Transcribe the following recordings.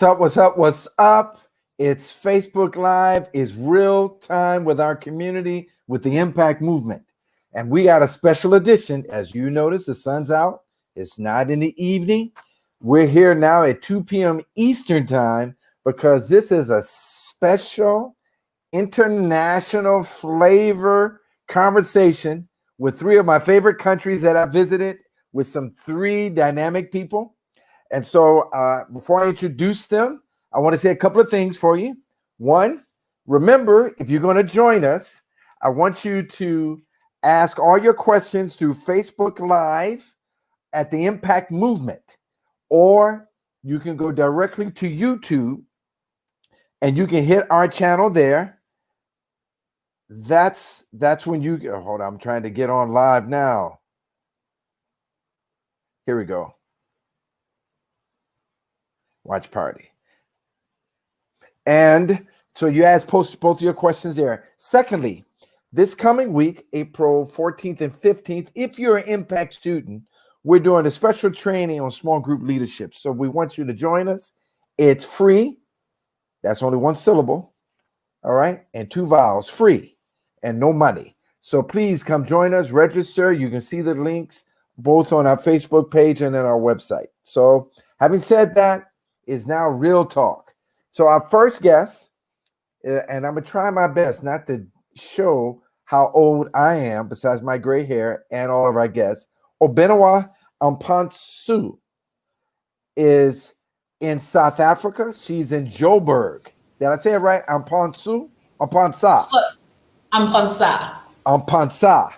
What's up? What's up? What's up? It's Facebook Live. It's real time with our community with the Impact Movement. And we got a special edition. As you notice, the sun's out. It's not in the evening. We're here now at 2 p.m. Eastern time because this is a special international flavor conversation with three of my favorite countries that I visited with some three dynamic people. And so before I introduce them, I want to say a couple of things for you. One, remember, if you're going to join us, I want you to ask all your questions through Facebook Live at the Impact Movement, or you can go directly to YouTube and you can hit our channel there. That's when you hold on. I'm trying to get on live now. Here we go. Watch party. And so you post both of your questions there. Secondly, this coming week, April 14th and 15th, if you're an Impact student, we're doing a special training on small group leadership. So we want you to join us. It's free. That's only one syllable. All right. And two vowels, free and no money. So please come join us, register. You can see the links both on our Facebook page and on our website. So having said that, is now real talk. So our first guest, and I'm going to try my best not to show how old I am besides my gray hair and all of our guests. Obenewa Amponsah is in South Africa. She's in Joburg. Did I say it right? Amponsah? Amponsah. Close. Amponsah. Amponsah.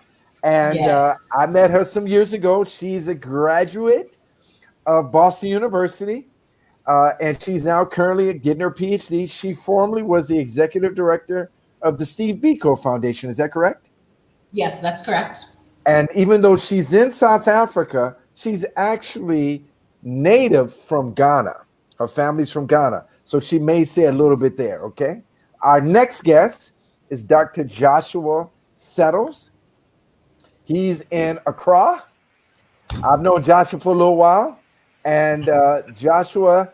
And yes. I met her some years ago. She's a graduate of Boston University. And she's now currently getting her PhD. She formerly was the executive director of the Steve Biko Foundation. Is that correct? Yes, that's correct. And even though she's in South Africa, she's actually native from Ghana. Her family's from Ghana. So she may say a little bit there, okay? Our next guest is Dr. Joshua Settles. He's in Accra. I've known Joshua for a little while. And Joshua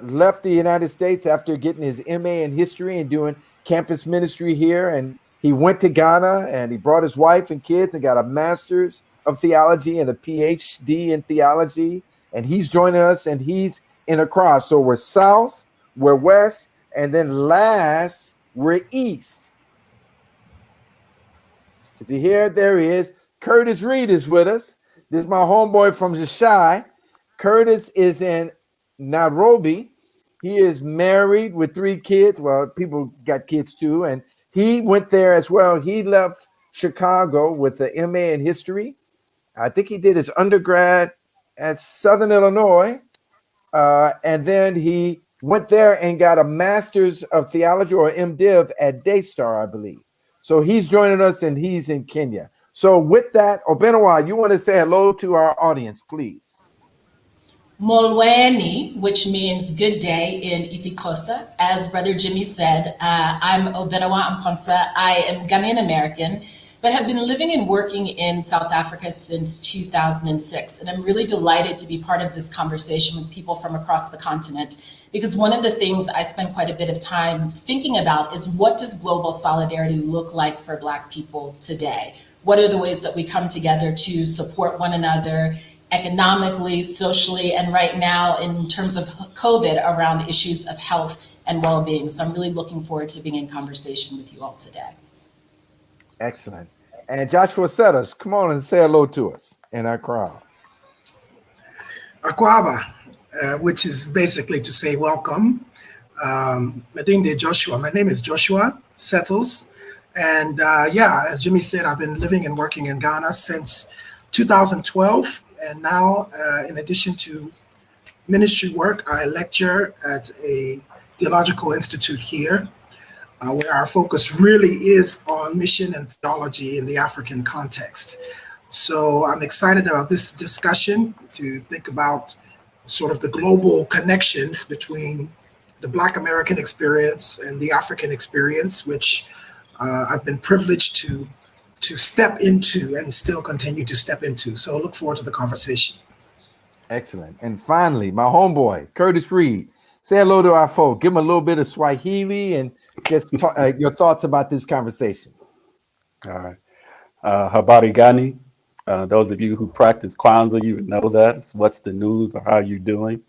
left the United States after getting his MA in history and doing campus ministry here. And he went to Ghana and he brought his wife and kids and got a master's of theology and a PhD in theology. And he's joining us and he's in Accra. So we're south, we're west, and then last, we're east. Is he here? There he is. Curtis Reed is with us. This is my homeboy from Jashai. Curtis is in Nairobi. He is married with 3 kids. Well, people got kids too. And he went there as well. He left Chicago with an MA in history. I think he did his undergrad at Southern Illinois. And then he went there and got a master's of theology or MDiv at Daystar, I believe. So he's joining us and he's in Kenya. So with that, Obenewa, you want to say hello to our audience, please. Molweni, which means good day in isiXhosa. As Brother Jimmy said, I'm Obenewa Amponsah. I am Ghanaian American, but have been living and working in South Africa since 2006. And I'm really delighted to be part of this conversation with people from across the continent, because one of the things I spend quite a bit of time thinking about is what does global solidarity look like for Black people today? What are the ways that we come together to support one another economically, socially, and right now in terms of COVID around issues of health and well-being. So I'm really looking forward to being in conversation with you all today. Excellent. And Joshua Settles, come on and say hello to us in our crowd. Akwaba, which is basically to say welcome. Medinde Joshua. My name is Joshua Settles. And as Jimmy said, I've been living and working in Ghana since 2012. And now, in addition to ministry work, I lecture at a theological institute here, where our focus really is on mission and theology in the African context. So I'm excited about this discussion to think about sort of the global connections between the Black American experience and the African experience, which I've been privileged to step into and still continue to step into. So look forward to the conversation. Excellent. And finally, my homeboy, Curtis Reed. Say hello to our folk. Give them a little bit of Swahili and just talk, your thoughts about this conversation. All right. Habari gani? Those of you who practice Kwanzaa, you would know that. It's what's the news or how you doing?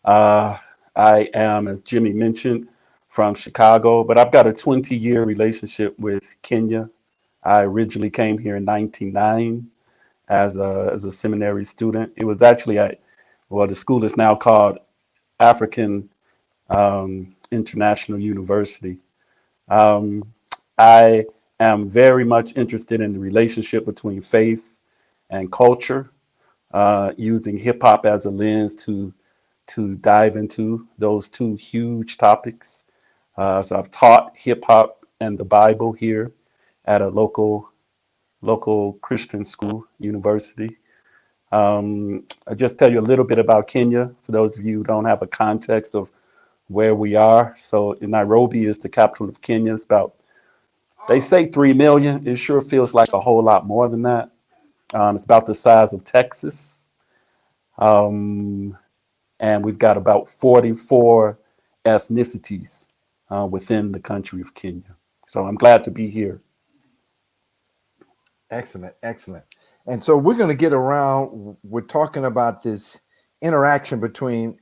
Uh, I am, as Jimmy mentioned, from Chicago, but I've got a 20-year relationship with Kenya. I originally came here in 1999 as a seminary student. It was actually the school is now called African International University. Um, I am very much interested in the relationship between faith and culture, using hip hop as a lens to dive into those two huge topics. So I've taught hip hop and the Bible here at a local Christian school, university. I'll just tell you a little bit about Kenya for those of you who don't have a context of where we are. So Nairobi is the capital of Kenya. It's about, they say 3 million. It sure feels like a whole lot more than that. It's about the size of Texas. And we've got about 44 ethnicities within the country of Kenya. So I'm glad to be here. Excellent, excellent. And so we're going to get around. We're talking about this interaction between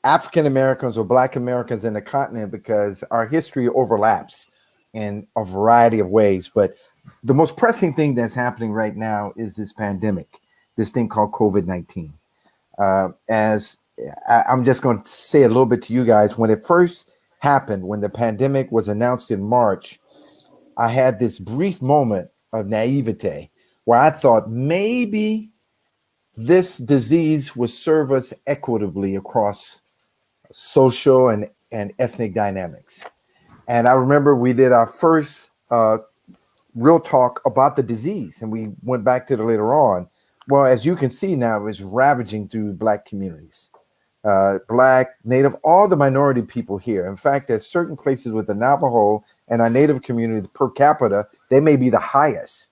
African Americans or Black Americans in the continent because our history overlaps in a variety of ways. But the most pressing thing that's happening right now is this pandemic, this thing called COVID-19. I'm just going to say a little bit to you guys. When it first happened, when the pandemic was announced in March, I had this brief moment of naivete where I thought maybe this disease would serve us equitably across social and ethnic dynamics. And I remember we did our first real talk about the disease, and we went back to it later on. Well, as you can see now, it's ravaging through Black communities, Black, Native, all the minority people here. In fact, at certain places with the Navajo and our Native community per capita, they may be the highest.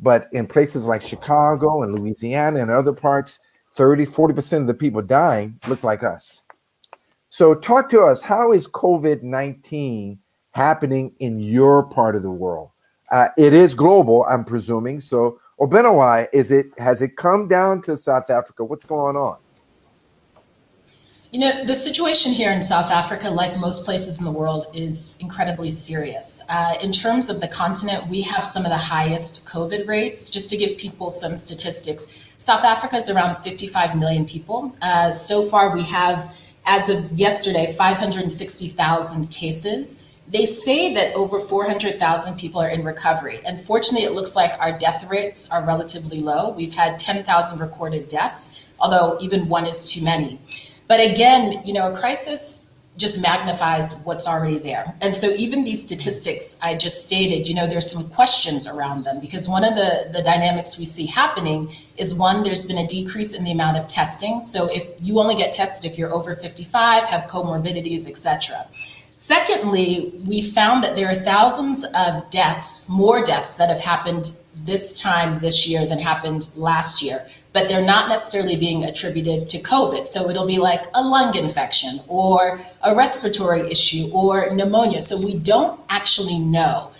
But in places like Chicago and Louisiana and other parts, 40% of the people dying look like us. So talk to us, how is COVID-19 happening in your part of the world? It is global, I'm presuming. So Obenewa, has it come down to South Africa? What's going on? You know, the situation here in South Africa, like most places in the world, is incredibly serious. In terms of the continent, we have some of the highest COVID rates. Just to give people some statistics, South Africa is around 55 million people. So far, we have, as of yesterday, 560,000 cases. They say that over 400,000 people are in recovery. Unfortunately, it looks like our death rates are relatively low. We've had 10,000 recorded deaths, although even one is too many. But again, you know, a crisis just magnifies what's already there. And so even these statistics I just stated, you know, there's some questions around them because one of the dynamics we see happening is one, there's been a decrease in the amount of testing. So if you only get tested if you're over 55, have comorbidities, etc. Secondly, we found that there are thousands of deaths, more deaths that have happened this time this year than happened last year, but they're not necessarily being attributed to COVID. So it'll be like a lung infection or a respiratory issue or pneumonia. So we don't actually know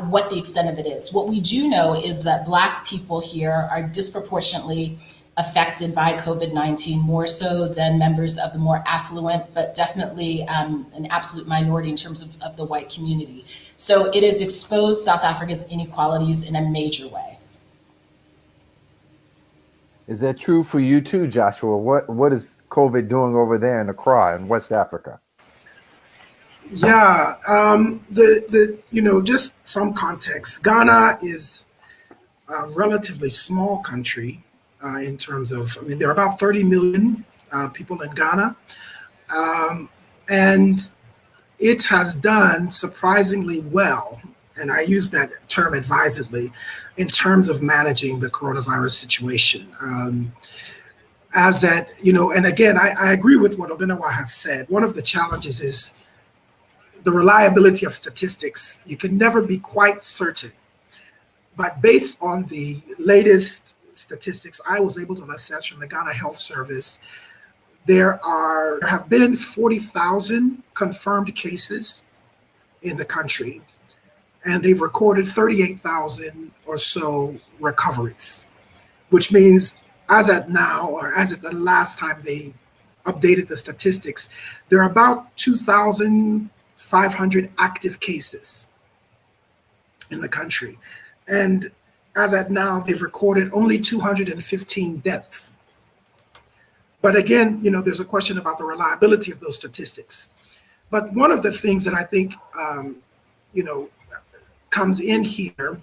what the extent of it is. What we do know is that Black people here are disproportionately affected by COVID-19, more so than members of the more affluent, but definitely an absolute minority in terms of the white community. So it has exposed South Africa's inequalities in a major way. Is that true for you too, Joshua? What is COVID doing over there in Accra in West Africa? Yeah, just some context. Ghana is a relatively small country in terms of, there are about 30 million people in Ghana. And it has done surprisingly well, and I use that term advisedly, in terms of managing the coronavirus situation. And again, I agree with what Obenewa has said. One of the challenges is the reliability of statistics. You can never be quite certain. But based on the latest statistics I was able to assess from the Ghana Health Service, There have been 40,000 confirmed cases in the country, and they've recorded 38,000 or so recoveries, which means as at now, or as at the last time they updated the statistics, there are about 2,500 active cases in the country. And as at now, they've recorded only 215 deaths. But again, there's a question about the reliability of those statistics. But one of the things that I think, comes in here,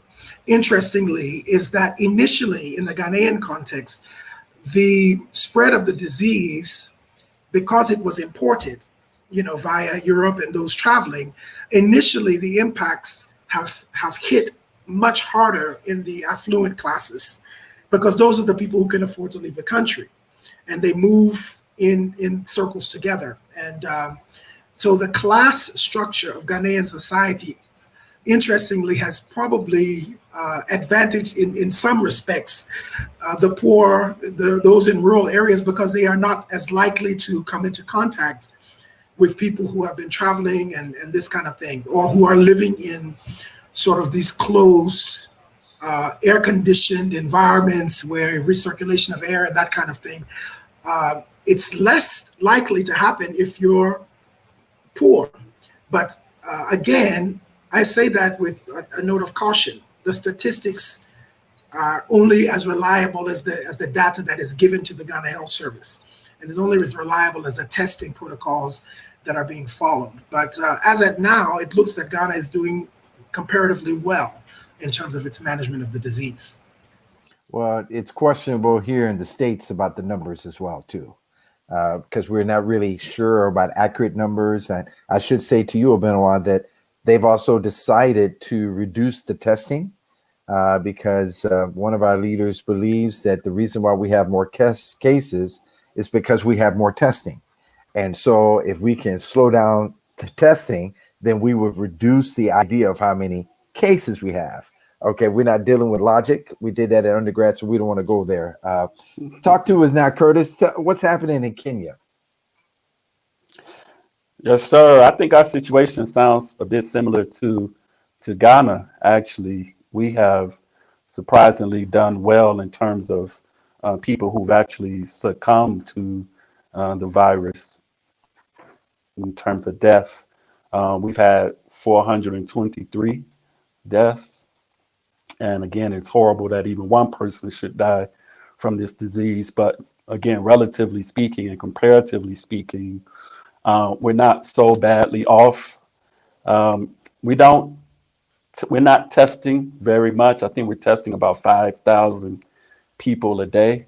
interestingly, is that initially in the Ghanaian context, the spread of the disease, because it was imported, via Europe and those traveling, initially the impacts have hit much harder in the affluent classes, because those are the people who can afford to leave the country, and they move in circles together. And so the class structure of Ghanaian society, interestingly, has probably advantaged in some respects the poor, those in rural areas, because they are not as likely to come into contact with people who have been traveling and this kind of thing, or who are living in sort of these closed, air-conditioned environments where recirculation of air and that kind of thing. It's less likely to happen if you're poor. But again, I say that with a note of caution. The statistics are only as reliable as the data that is given to the Ghana Health Service, and is only as reliable as the testing protocols that are being followed. But as at now, it looks that Ghana is doing comparatively well in terms of its management of the disease. Well, it's questionable here in the States about the numbers as well, too, because we're not really sure about accurate numbers. And I should say to you, Obenewa, that they've also decided to reduce the testing because one of our leaders believes that the reason why we have more cases is because we have more testing. And so if we can slow down the testing, then we would reduce the idea of how many cases we have. Okay, we're not dealing with logic. We did that at undergrad, so we don't want to go there. Talk to us now, Curtis. What's happening in Kenya? Yes, sir. I think our situation sounds a bit similar to Ghana. Actually, we have surprisingly done well in terms of people who've actually succumbed to the virus in terms of death. We've had 423 deaths. And again, it's horrible that even one person should die from this disease. But again, relatively speaking and comparatively speaking, we're not so badly off. We're not testing very much. I think we're testing about 5,000 people a day,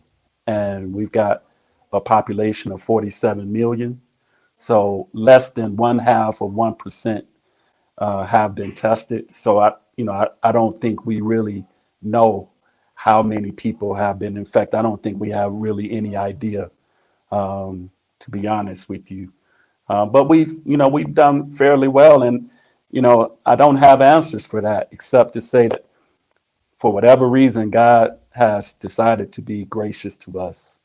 and we've got a population of 47 million. So less than 0.5% have been tested. So I don't think we really know how many people have been infected. I don't think we have really any idea, to be honest with you. But we've done fairly well, and I don't have answers for that except to say that for whatever reason, God has decided to be gracious to us,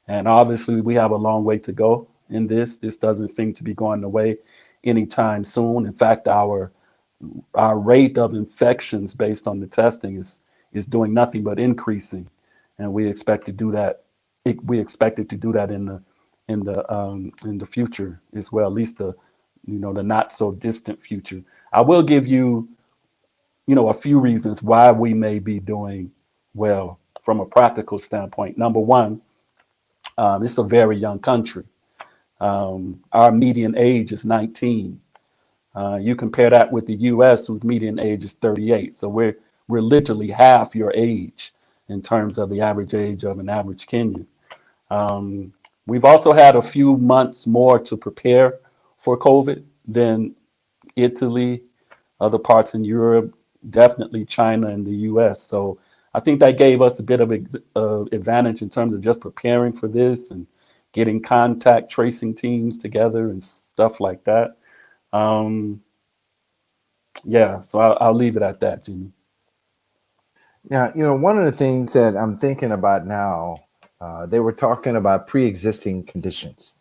and obviously we have a long way to go in this. This doesn't seem to be going away anytime soon. In fact, our rate of infections based on the testing is doing nothing but increasing, and we expect to do that. We expect it to do that in the future as well, at least the not so distant future. I will give you a few reasons why we may be doing well from a practical standpoint. Number one, it's a very young country. Our median age is 19. You compare that with the U.S., whose median age is 38. So we're literally half your age in terms of the average age of an average Kenyan. We've also had a few months more to prepare for COVID than Italy, other parts in Europe, definitely China and the U.S. So I think that gave us a bit of advantage in terms of just preparing for this and getting contact tracing teams together and stuff like that. Yeah, so I'll leave it at that, Jimmy. Now, one of the things that I'm thinking about now, They were talking about pre-existing conditions.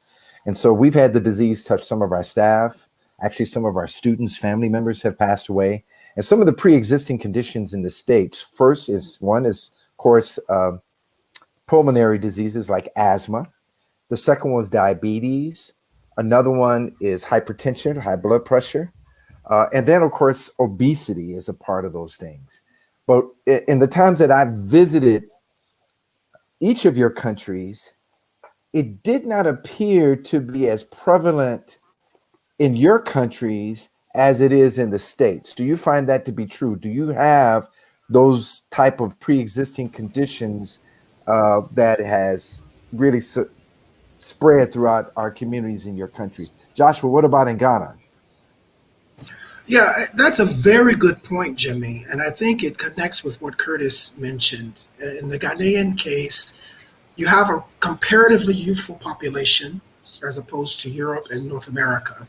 And so we've had the disease touch some of our staff. Actually, some of our students, family members have passed away. And some of the pre-existing conditions in the States, first is one is, of course, pulmonary diseases like asthma. The second one is diabetes. Another one is hypertension, high blood pressure. And then, of course, obesity is a part of those things. But in the times that I've visited each of your countries, it did not appear to be as prevalent in your countries as it is in the States. Do you find that to be true? Do you have those type of pre-existing conditions that has really spread throughout our communities in your countries? Joshua, what about in Ghana? Yeah, that's a very good point, Jimmy. And I think it connects with what Curtis mentioned. In the Ghanaian case, you have a comparatively youthful population as opposed to Europe and North America.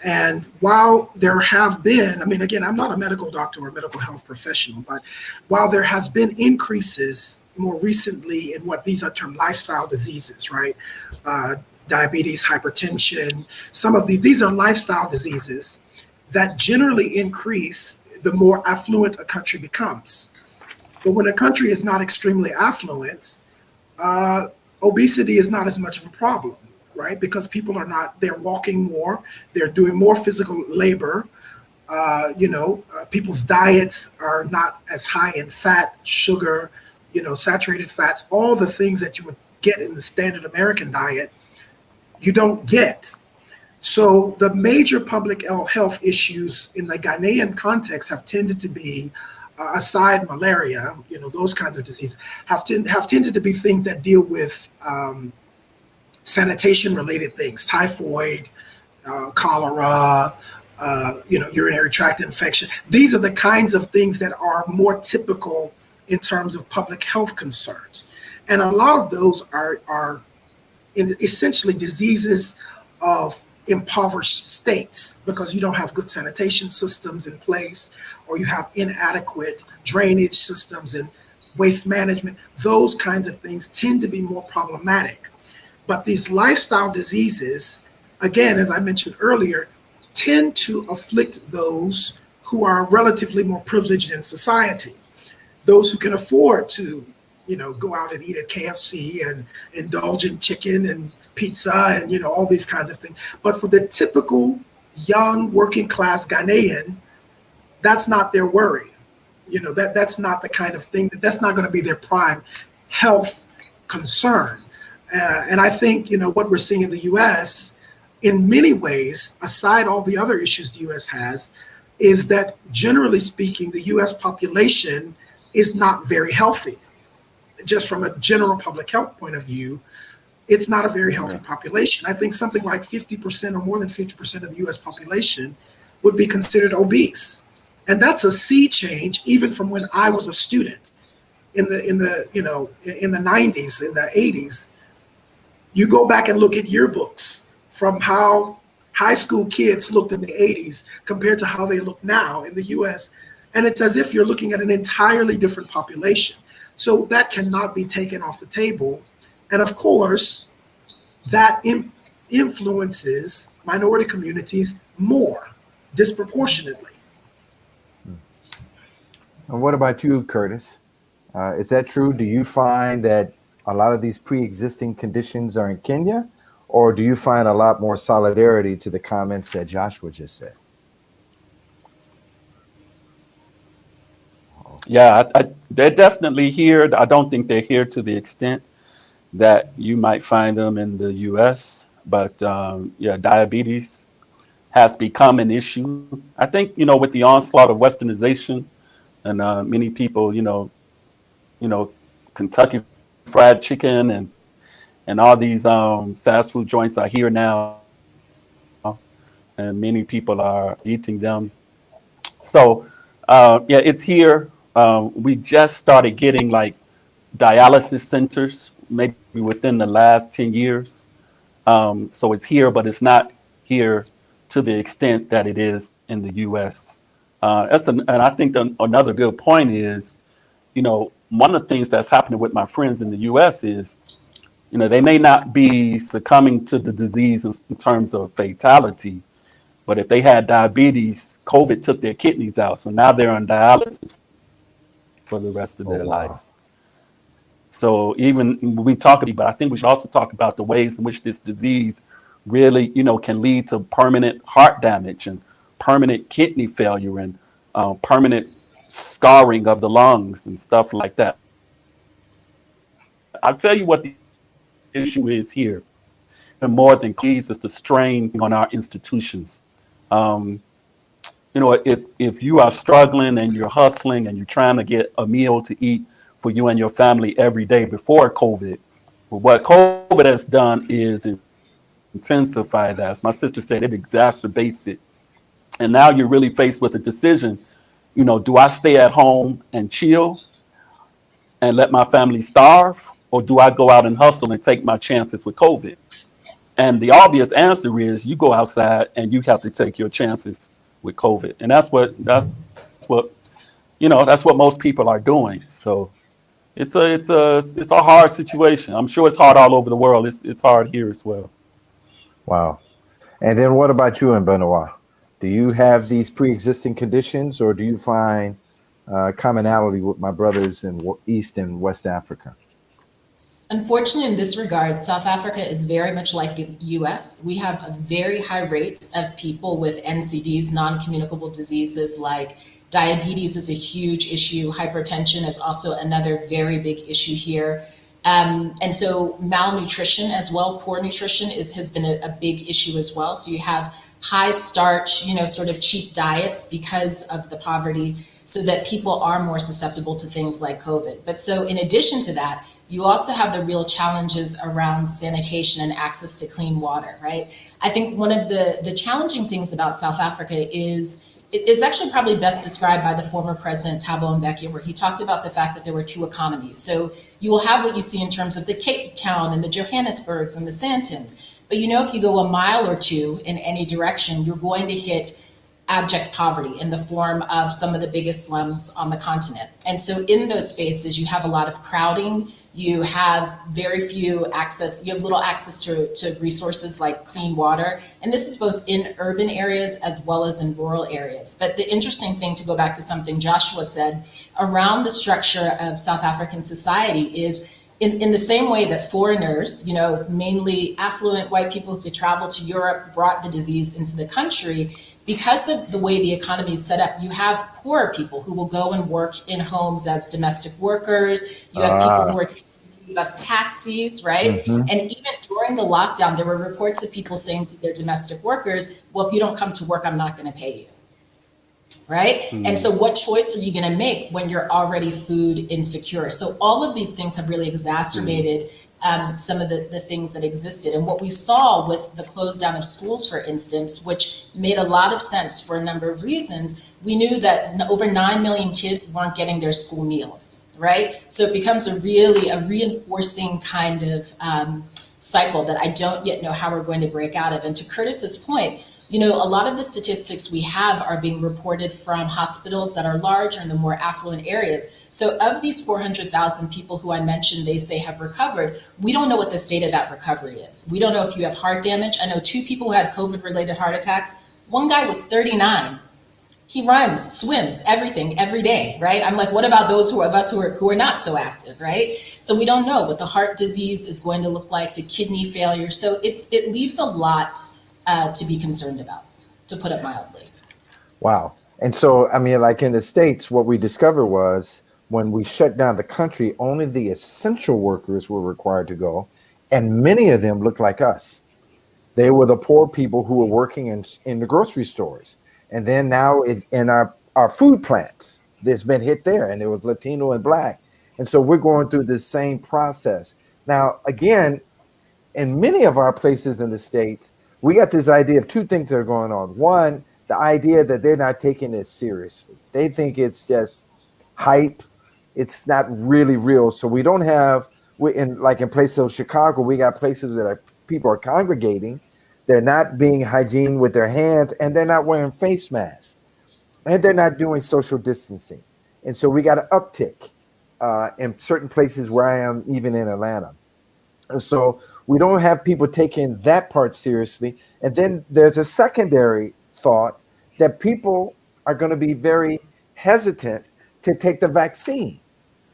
And while there have been, I mean, again, I'm not a medical doctor or a medical health professional, but while there has been increases more recently in what these are termed lifestyle diseases, right? Diabetes, hypertension, some of these are lifestyle diseases that generally increase the more affluent a country becomes. But when a country is not extremely affluent, obesity is not as much of a problem, right? Because people are not, they're walking more, they're doing more physical labor. People's diets are not as high in fat, sugar, saturated fats, all the things that you would get in the standard American diet, you don't get. So the major public health issues in the Ghanaian context have tended to be, aside malaria, those kinds of diseases, have tended to be things that deal with sanitation-related things, typhoid, cholera, urinary tract infection. These are the kinds of things that are more typical in terms of public health concerns. And a lot of those are essentially diseases of impoverished states because you don't have good sanitation systems in place, or you have inadequate drainage systems and waste management. Those kinds of things tend to be more problematic. But these lifestyle diseases, again, as I mentioned earlier, tend to afflict those who are relatively more privileged in society, those who can afford to go out and eat at KFC and indulge in chicken and pizza and, all these kinds of things. But for the typical young working class Ghanaian, that's not their worry. That's not the kind of thing, that's not going to be their prime health concern. And I think, what we're seeing in the US, in many ways, aside all the other issues the US has, is that generally speaking, the US population is not very healthy. Just from a general public health point of view, it's not a very healthy population. I think something like 50% or more than 50% of the US population would be considered obese. And that's a sea change, even from when I was a student in the 90s, in the 80s. You go back and look at yearbooks from how high school kids looked in the 80s compared to how they look now in the US. And it's as if you're looking at an entirely different population. So that cannot be taken off the table. And of course, that influences minority communities more disproportionately. And what about you, Curtis? Is that true? Do you find that a lot of these pre-existing conditions are in Kenya, or do you find a lot more solidarity to the comments that Joshua just said? Yeah, they're definitely here. I don't think they're here to the extent that you might find them in the U.S. But diabetes has become an issue. I think with the onslaught of Westernization and many people, Kentucky Fried Chicken and all these fast food joints are here now, and many people are eating them. So it's here. We just started getting like dialysis centers maybe within the last 10 years. So it's here, but it's not here to the extent that it is in the U.S. And I think another good point is, one of the things that's happening with my friends in the US is, they may not be succumbing to the disease in terms of fatality, but if they had diabetes, COVID took their kidneys out. So now they're on dialysis for the rest of Oh, their wow. life. So even we talk about, but I think we should also talk about the ways in which this disease really, can lead to permanent heart damage and permanent kidney failure and permanent scarring of the lungs and stuff like that. I'll tell you what the issue is here. And more than disease is the strain on our institutions. Um, if you are struggling and you're hustling and you're trying to get a meal to eat for you and your family every day before COVID, well, what COVID has done is intensify that. As my sister said, it exacerbates it. And now you're really faced with a decision. Do I stay at home and chill and let my family starve? Or do I go out and hustle and take my chances with COVID? And the obvious answer is you go outside and you have to take your chances with COVID. And what that's what most people are doing. So it's a hard situation. I'm sure it's hard all over the world. It's hard here as well. Wow. And then what about you in Benoit? Do you have these pre-existing conditions, or do you find commonality with my brothers in East and West Africa? Unfortunately, in this regard, South Africa is very much like the US. We have a very high rate of people with NCDs, non-communicable diseases like diabetes is a huge issue. Hypertension is also another very big issue here. And so malnutrition as well, poor nutrition has been a big issue as well. So you have high starch, sort of cheap diets because of the poverty, so that people are more susceptible to things like COVID. But so in addition to that, you also have the real challenges around sanitation and access to clean water, right? I think one of the challenging things about South Africa is it's actually probably best described by the former president Thabo Mbeki, where he talked about the fact that there were two economies. So you will have what you see in terms of the Cape Town and the Johannesburgs and the Sandtons. But if you go a mile or two in any direction, you're going to hit abject poverty in the form of some of the biggest slums on the continent. And so in those spaces, you have a lot of crowding. You have very few access, you have little access to resources like clean water. And this is both in urban areas as well as in rural areas. But the interesting thing, to go back to something Joshua said, around the structure of South African society is in the same way that foreigners, mainly affluent white people who could travel to Europe, brought the disease into the country. Because of the way the economy is set up, you have poorer people who will go and work in homes as domestic workers. You have people who are taking bus taxis, right? Mm-hmm. And even during the lockdown, there were reports of people saying to their domestic workers, well, if you don't come to work, I'm not going to pay you. Right? And so what choice are you going to make when you're already food insecure? So all of these things have really exacerbated some of the things that existed. And what we saw with the close down of schools, for instance, which made a lot of sense for a number of reasons, we knew that over 9 million kids weren't getting their school meals, right? So it becomes a reinforcing kind of cycle that I don't yet know how we're going to break out of. And to Curtis's point, a lot of the statistics we have are being reported from hospitals that are larger in the more affluent areas. So of these 400,000 people who I mentioned, they say have recovered, we don't know what the state of that recovery is. We don't know if you have heart damage. I know 2 people who had COVID-related heart attacks. One guy was 39. He runs, swims, everything, every day, right? I'm like, what about those of us who are not so active, right? So we don't know what the heart disease is going to look like, the kidney failure. So it leaves a lot to be concerned about, to put it mildly. Wow. And so, like in the States, what we discovered was when we shut down the country, only the essential workers were required to go. And many of them looked like us. They were the poor people who were working in the grocery stores. And then now in our food plants, there's been hit there, and it was Latino and Black. And so we're going through this same process. Now, again, in many of our places in the States, we got this idea of 2 things that are going on. One, the idea that they're not taking it seriously. They think it's just hype. It's not really real. So we don't have, in places of Chicago, we got places that people are congregating. They're not being hygiene with their hands, and they're not wearing face masks, and they're not doing social distancing. And so we got an uptick. in certain places where I am, even in Atlanta. And so we don't have people taking that part seriously. And then there's a secondary thought that people are going to be very hesitant to take the vaccine.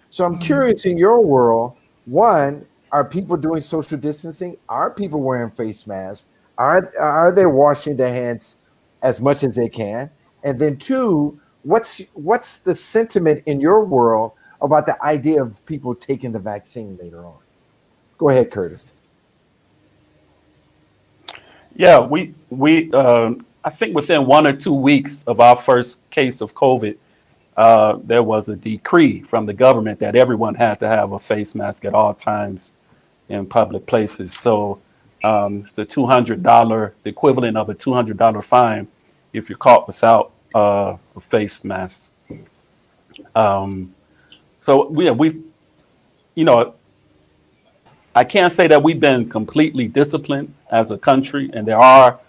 So I'm curious, in your world, one, are people doing social distancing? Are people wearing face masks? Are they washing their hands as much as they can? And then two, what's the sentiment in your world about the idea of people taking the vaccine later on? Go ahead, Curtis. Yeah, I think within 1 or 2 weeks of our first case of COVID, there was a decree from the government that everyone had to have a face mask at all times in public places. So it's a $200, the equivalent of a $200 fine if you're caught without a face mask. Um, so we, you know, I can't say that we've been completely disciplined as a country, and there are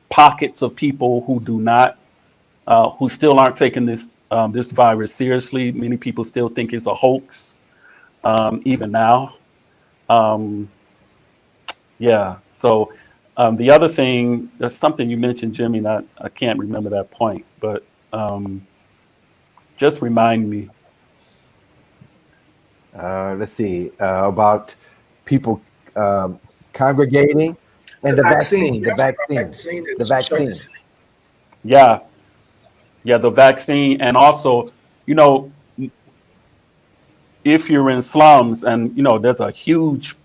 pockets of people who do not, who still aren't taking this virus seriously. Many people still think it's a hoax, even now. Um, yeah. So the other thing, there's something you mentioned, Jimmy, and I can't remember that point, but just remind me. Let's see, about people congregating and the vaccine. vaccine, You the asked about vaccine, vaccine the and social vaccine. distancing. Yeah, yeah, the vaccine, and also, you know, if you're in slums, and there's a huge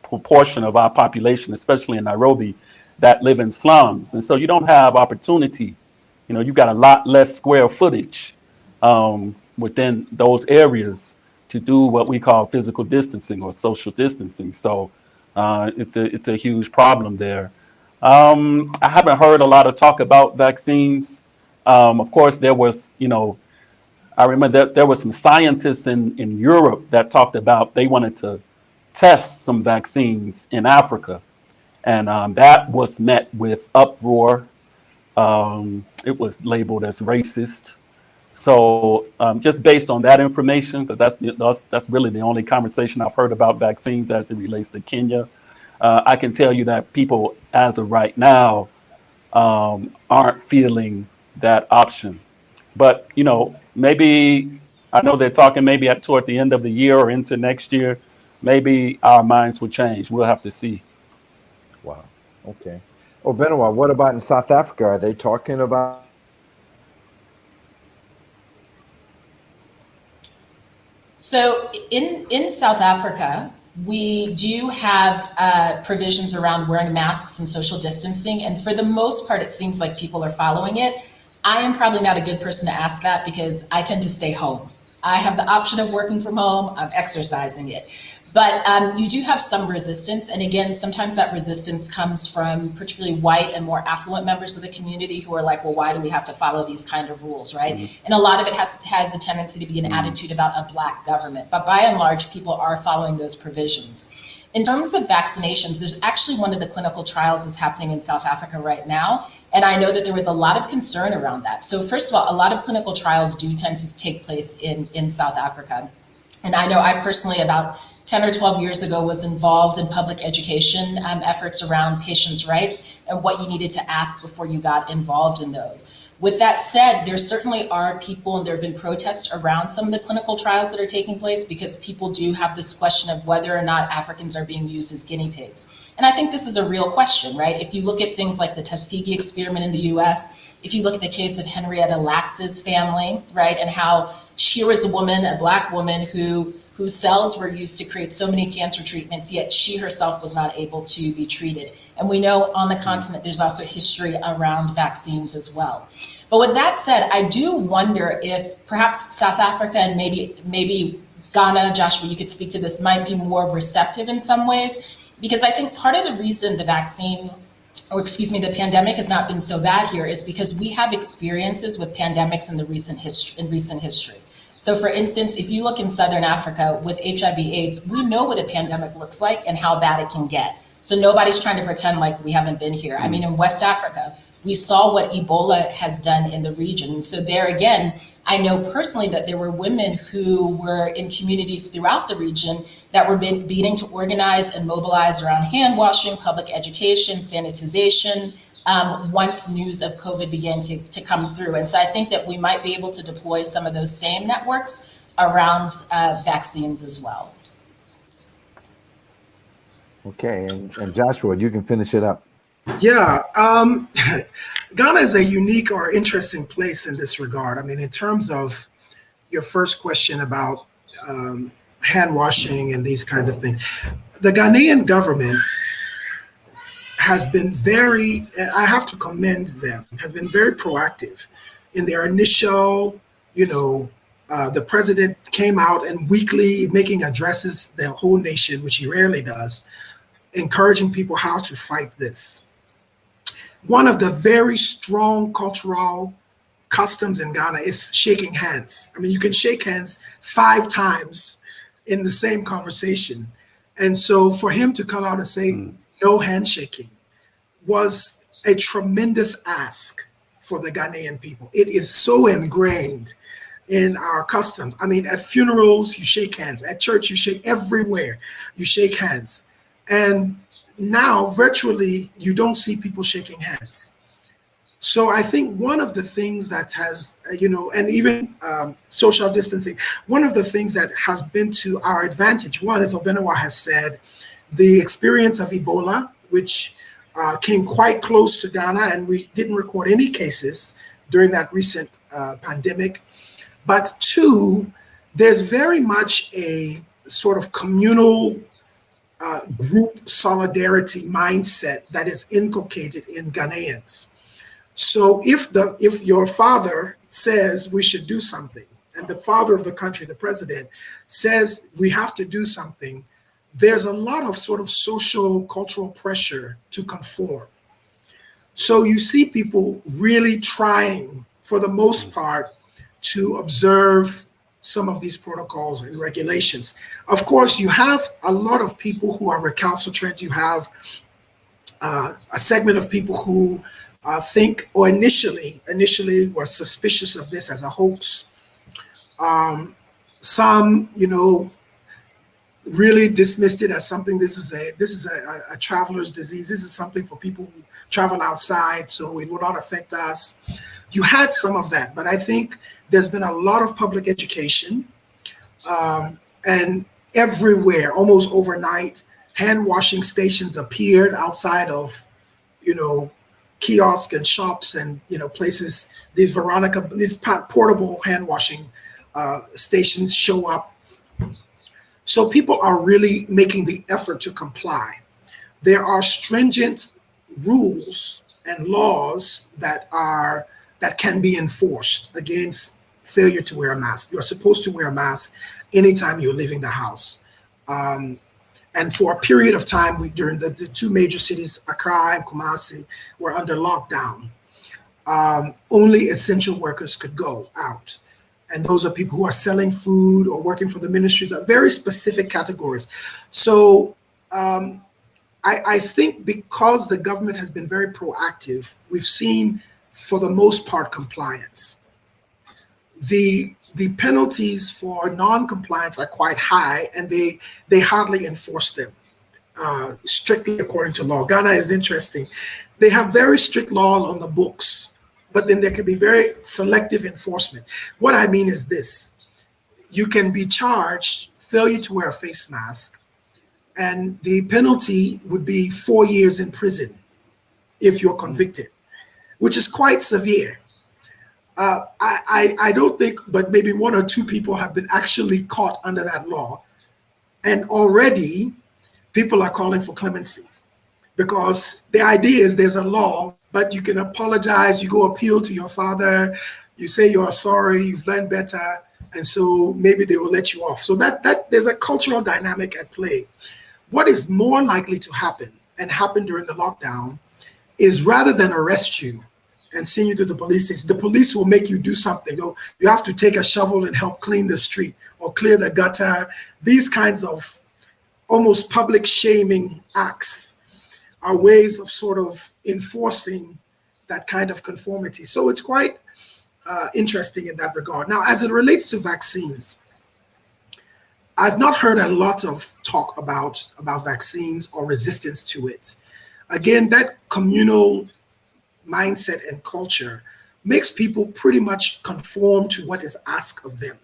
proportion of our population, especially in Nairobi, that live in slums, and so you don't have opportunity. You've got a lot less square footage within those areas to do what we call physical distancing or social distancing. So it's a huge problem there. I haven't heard a lot of talk about vaccines. Of course, there was, I remember that there were some scientists in Europe that talked about they wanted to test some vaccines in Africa, and that was met with uproar. It was labeled as racist. So just based on that information, because that's really the only conversation I've heard about vaccines as it relates to Kenya, I can tell you that people, as of right now, aren't feeling that option. But maybe I know they're talking maybe toward the end of the year or into next year, maybe our minds will change. We'll have to see. Wow. Okay. Oh, Benoit, what about in South Africa? Are they talking about? So in South Africa, we do have provisions around wearing masks and social distancing, and for the most part, it seems like people are following it. I am probably not a good person to ask that because I tend to stay home. I have the option of working from home. I'm exercising it. But you do have some resistance. And again, sometimes that resistance comes from particularly white and more affluent members of the community who are like, well, why do we have to follow these kind of rules, right? Mhm. And a lot of it has a tendency to be an attitude about a Black government. But by and large, people are following those provisions. In terms of vaccinations, there's actually one of the clinical trials is happening in South Africa right now. And I know that there was a lot of concern around that. So first of all, a lot of clinical trials do tend to take place in South Africa. And I know I personally, about 10 or 12 years ago, was involved in public education efforts around patients' rights and what you needed to ask before you got involved in those. With that said, there certainly are people, and there have been protests around some of the clinical trials that are taking place because people do have this question of whether or not Africans are being used as guinea pigs. And I think this is a real question, right? If you look at things like the Tuskegee experiment in the US, if you look at the case of Henrietta Lacks's family, right, and how she was a woman, a Black woman whose cells were used to create so many cancer treatments, yet she herself was not able to be treated. And we know on the continent, there's also history around vaccines as well. But with that said, I do wonder if perhaps South Africa and maybe Ghana, Joshua, you could speak to this, might be more receptive in some ways, because I think part of the reason the the pandemic has not been so bad here is because we have experiences with pandemics in recent history. So for instance, if you look in Southern Africa with HIV/AIDS, we know what a pandemic looks like and how bad it can get. So nobody's trying to pretend like we haven't been here. I mean, in West Africa, we saw what Ebola has done in the region. So there again, I know personally that there were women who were in communities throughout the region that were beginning to organize and mobilize around hand washing, public education, sanitization, once news of COVID began to come through. And so I think that we might be able to deploy some of those same networks around vaccines as well. Okay, and Joshua, you can finish it up. Yeah, Ghana is a unique or interesting place in this regard. I mean, in terms of your first question about hand washing and these kinds of things, the Ghanaian government has been very, and I have to commend them, has been very proactive in their initial, the president came out and weekly making addresses the whole nation, which he rarely does, encouraging people how to fight this. One of the very strong cultural customs in Ghana is shaking hands. I mean, you can shake hands 5 times in the same conversation. And so for him to come out and say no handshaking was a tremendous ask for the Ghanaian people. It is so ingrained in our customs. I mean, at funerals, you shake hands. At church, you shake everywhere. You shake hands. And now, virtually, you don't see people shaking hands. So I think one of the things that has, and even social distancing, one of the things that has been to our advantage, one, as Obenewa has said, the experience of Ebola, which came quite close to Ghana, and we didn't record any cases during that recent pandemic. But 2, there's very much a sort of communal group solidarity mindset that is inculcated in Ghanaians. So if your father says we should do something, and the father of the country, the president, says we have to do something, there's a lot of sort of social cultural pressure to conform. So you see people really trying, for the most part, to observe some of these protocols and regulations. Of course, you have a lot of people who are recalcitrant. You have a segment of people who think, or initially were suspicious of this as a hoax. Some, really dismissed it as something. This is a traveler's disease. This is something for people who travel outside, so it will not affect us. You had some of that, but I think there's been a lot of public education, and everywhere, almost overnight, hand washing stations appeared outside of, kiosks and shops and places. These portable hand washing stations show up. So people are really making the effort to comply. There are stringent rules and laws that can be enforced against failure to wear a mask. You're supposed to wear a mask anytime you're leaving the house. And for a period of time, during the 2 major cities, Accra and Kumasi, were under lockdown. Only essential workers could go out. And those are people who are selling food or working for the ministries, are very specific categories. So I think because the government has been very proactive, we've seen, for the most part, compliance. The penalties for non-compliance are quite high, and they hardly enforce them strictly according to law. Ghana is interesting. They have very strict laws on the books, but then there can be very selective enforcement. What I mean is this: you can be charged failure to wear a face mask, and the penalty would be 4 years in prison if you're convicted, which is quite severe. I don't think, but maybe 1 or 2 people have been actually caught under that law. And already people are calling for clemency, because the idea is there's a law, but you can apologize, you go appeal to your father, you say you're sorry, you've learned better, and so maybe they will let you off. So that there's a cultural dynamic at play. What is more likely to happen, and happen during the lockdown, is rather than arrest you and send you to the police station, the police will make you do something. You have to take a shovel and help clean the street or clear the gutter. These kinds of almost public shaming acts are ways of sort of enforcing that kind of conformity. So it's quite interesting in that regard. Now, as it relates to vaccines, I've not heard a lot of talk about vaccines or resistance to it. Again, that communal mindset and culture makes people pretty much conform to what is asked of them.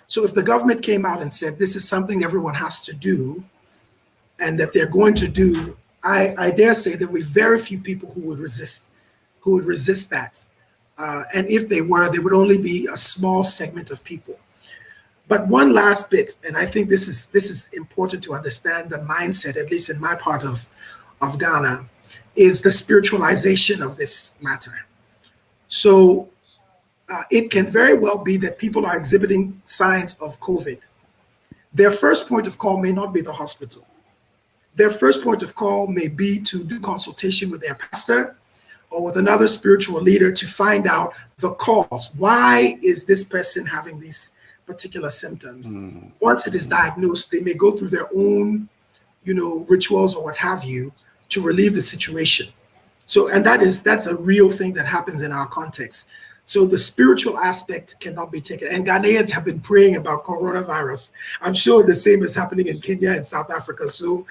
So if the government came out and said this is something everyone has to do and that they're going to do, I dare say there will be very few people who would resist that. And if they were, they would only be a small segment of people. But one last bit, and I think this is important to understand the mindset, at least in my part of Ghana, is the spiritualization of this matter. So it can very well be that people are exhibiting signs of COVID. Their first point of call may not be the hospital. Their first point of call may be to do consultation with their pastor or with another spiritual leader to find out the cause. Why is this person having these particular symptoms? Once it is diagnosed, they may go through their own, rituals or what have you to relieve the situation. So, and that's a real thing that happens in our context. So the spiritual aspect cannot be taken. And Ghanaians have been praying about coronavirus. I'm sure the same is happening in Kenya and South Africa. So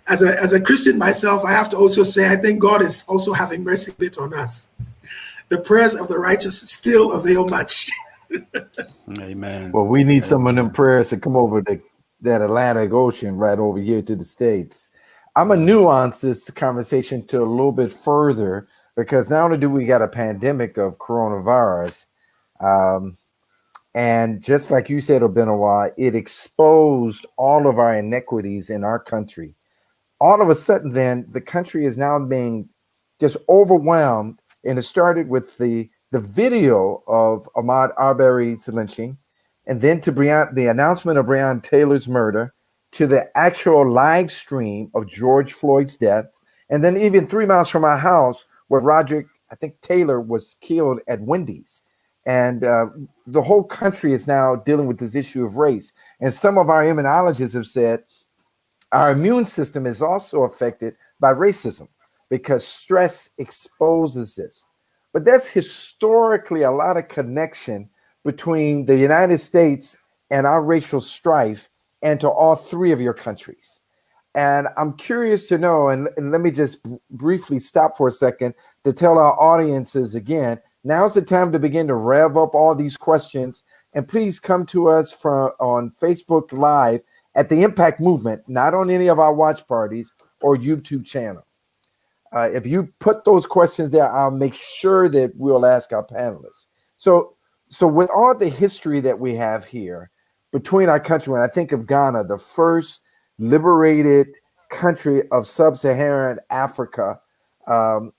as a Christian myself, I have to also say, I think God is also having mercy a bit on us. The prayers of the righteous still avail much. Amen. Well, we need some of them prayers to come over that Atlantic Ocean right over here to the States. I'm going to nuance this conversation to a little bit further, because not only do we got a pandemic of coronavirus, and just like you said, Obenewa, it exposed all of our inequities in our country. All of a sudden, then, the country is now being just overwhelmed, and it started with the video of Ahmaud Arbery's lynching, and then to the announcement of Breonna Taylor's murder, to the actual live stream of George Floyd's death, and then even 3 miles from our house, where Roderick, I think Taylor, was killed at Wendy's. And the whole country is now dealing with this issue of race. And some of our immunologists have said our immune system is also affected by racism because stress exposes this. But there's historically a lot of connection between the United States and our racial strife and to all three of your countries. And I'm curious to know, and let me just briefly stop for a second to tell our audiences again, now's the time to begin to rev up all these questions. And please come to us on Facebook Live at the Impact Movement, not on any of our watch parties or YouTube channel. If you put those questions there, I'll make sure that we'll ask our panelists. So with all the history that we have here between our country, when I think of Ghana, the first liberated country of sub-Saharan Africa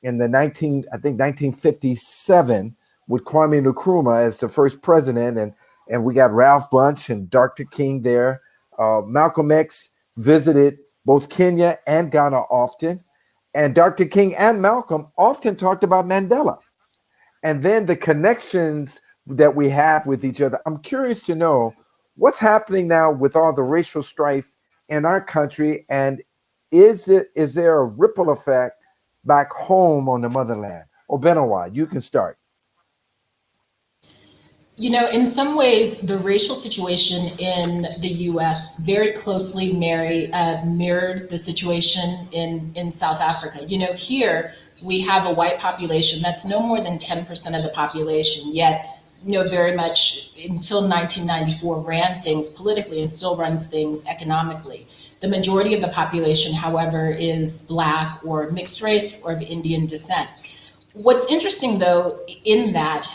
in the 1957 with Kwame Nkrumah as the first president, and we got Ralph Bunche and Dr. King there. Malcolm X visited both Kenya and Ghana often, and Dr. King and Malcolm often talked about Mandela. And then the connections that we have with each other. I'm curious to know what's happening now with all the racial strife in our country, and is there a ripple effect back home on the motherland? Obenewa, you can start. In some ways, the racial situation in the U.S. very closely mirrored the situation in South Africa. Here we have a white population that's no more than 10% of the population, yet very much until 1994 ran things politically and still runs things economically. The majority of the population, however, is Black or mixed race or of Indian descent. What's interesting, though, in that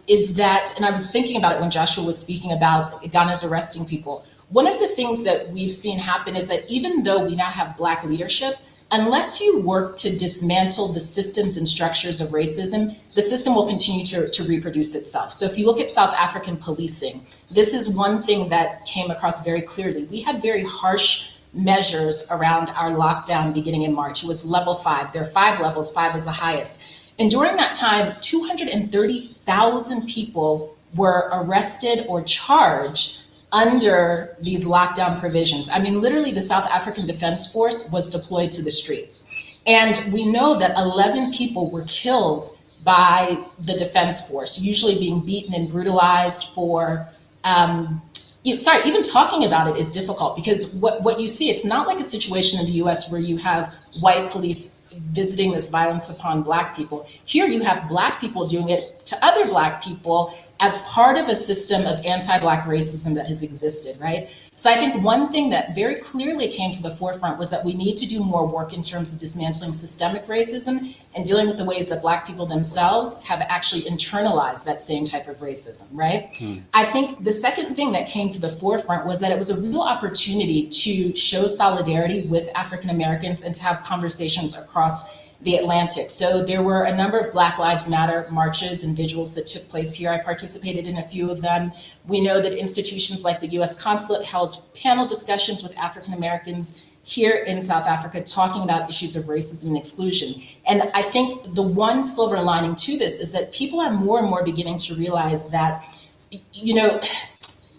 is that, and I was thinking about it when Joshua was speaking about Ghana's arresting people, one of the things that we've seen happen is that even though we now have Black leadership, unless you work to dismantle the systems and structures of racism, the system will continue to reproduce itself. So if you look at South African policing, this is one thing that came across very clearly. We had very harsh measures around our lockdown beginning in March. It was level 5. There are 5 levels, 5 is the highest. And during that time, 230,000 people were arrested or charged under these lockdown provisions. I mean, literally the South African Defense Force was deployed to the streets. And we know that 11 people were killed by the defense force, usually being beaten and brutalized for, even talking about it is difficult, because what you see, it's not like a situation in the US where you have white police visiting this violence upon Black people. Here you have Black people doing it to other Black people as part of a system of anti-Black racism that has existed, right? So I think one thing that very clearly came to the forefront was that we need to do more work in terms of dismantling systemic racism and dealing with the ways that Black people themselves have actually internalized that same type of racism, right? I think the second thing that came to the forefront was that it was a real opportunity to show solidarity with African Americans and to have conversations across the Atlantic. So there were a number of Black Lives Matter marches and vigils that took place here. I participated in a few of them. We know that institutions like the US Consulate held panel discussions with African Americans here in South Africa talking about issues of racism and exclusion. And I think the one silver lining to this is that people are more and more beginning to realize that,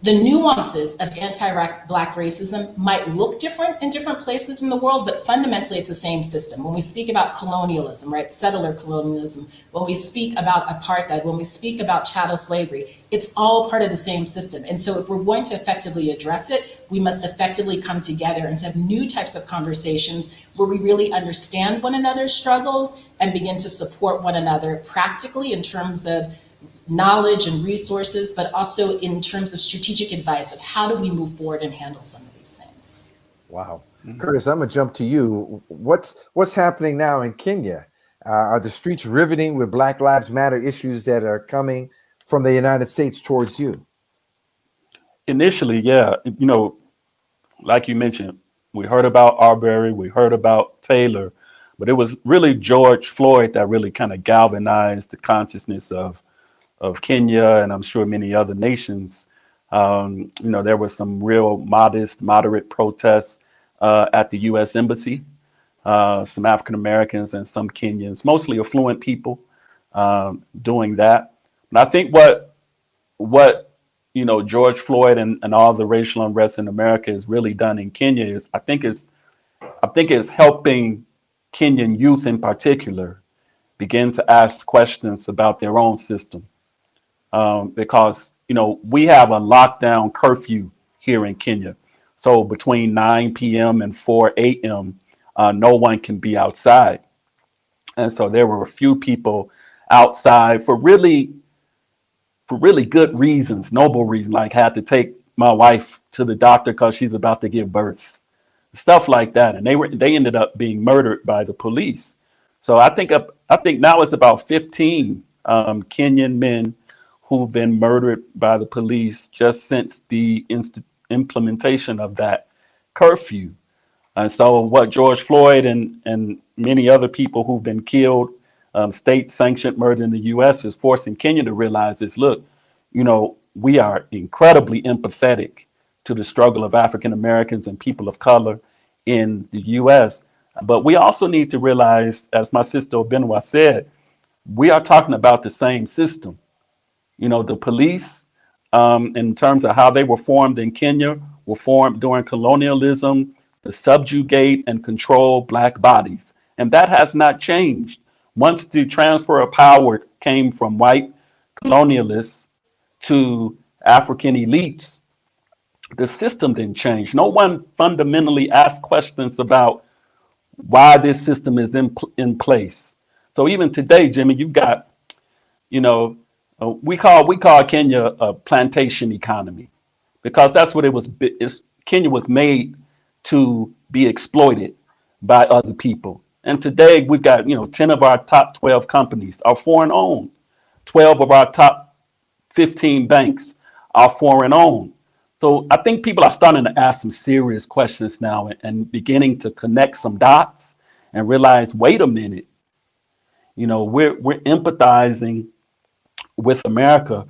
the nuances of anti-Black racism might look different in different places in the world, but fundamentally it's the same system. When we speak about colonialism, right, settler colonialism, when we speak about apartheid, when we speak about chattel slavery, it's all part of the same system. And so if we're going to effectively address it, we must effectively come together and to have new types of conversations where we really understand one another's struggles and begin to support one another practically in terms of knowledge and resources, but also in terms of strategic advice of how do we move forward and handle some of these things. Wow. Curtis, I'm gonna jump to you. What's happening now in Kenya? Are the streets riveting with Black Lives Matter issues that are coming from the United States towards you? Initially, yeah, like you mentioned, we heard about Arbery, we heard about Taylor, but it was really George Floyd that really kind of galvanized the consciousness of Kenya, and I'm sure many other nations. There was some real moderate protests at the U.S. Embassy. Some African Americans and some Kenyans, mostly affluent people, doing that. And I think what George Floyd and all the racial unrest in America has really done in Kenya is I think it's helping Kenyan youth in particular begin to ask questions about their own system. Because we have a lockdown curfew here in Kenya. So between 9 p.m. and 4 a.m., no one can be outside. And so there were a few people outside for really good reasons, noble reasons, like had to take my wife to the doctor because she's about to give birth, stuff like that. And they ended up being murdered by the police. So I think now it's about 15 Kenyan men who've been murdered by the police just since the implementation of that curfew. And so what George Floyd and many other people who've been killed, state-sanctioned murder in the U.S. is forcing Kenya to realize is, look, we are incredibly empathetic to the struggle of African Americans and people of color in the U.S. But we also need to realize, as my sister Obenewa said, we are talking about the same system. The police, in terms of how they were formed in Kenya, were formed during colonialism to subjugate and control Black bodies. And that has not changed. Once the transfer of power came from white colonialists to African elites, the system didn't change. No one fundamentally asked questions about why this system is in place. So even today, Jimmy, you've got, we call Kenya a plantation economy because that's what it was. Kenya was made to be exploited by other people. And today we've got, 10 of our top 12 companies are foreign owned. 12 of our top 15 banks are foreign owned. So I think people are starting to ask some serious questions now and beginning to connect some dots and realize, wait a minute, we're empathizing with America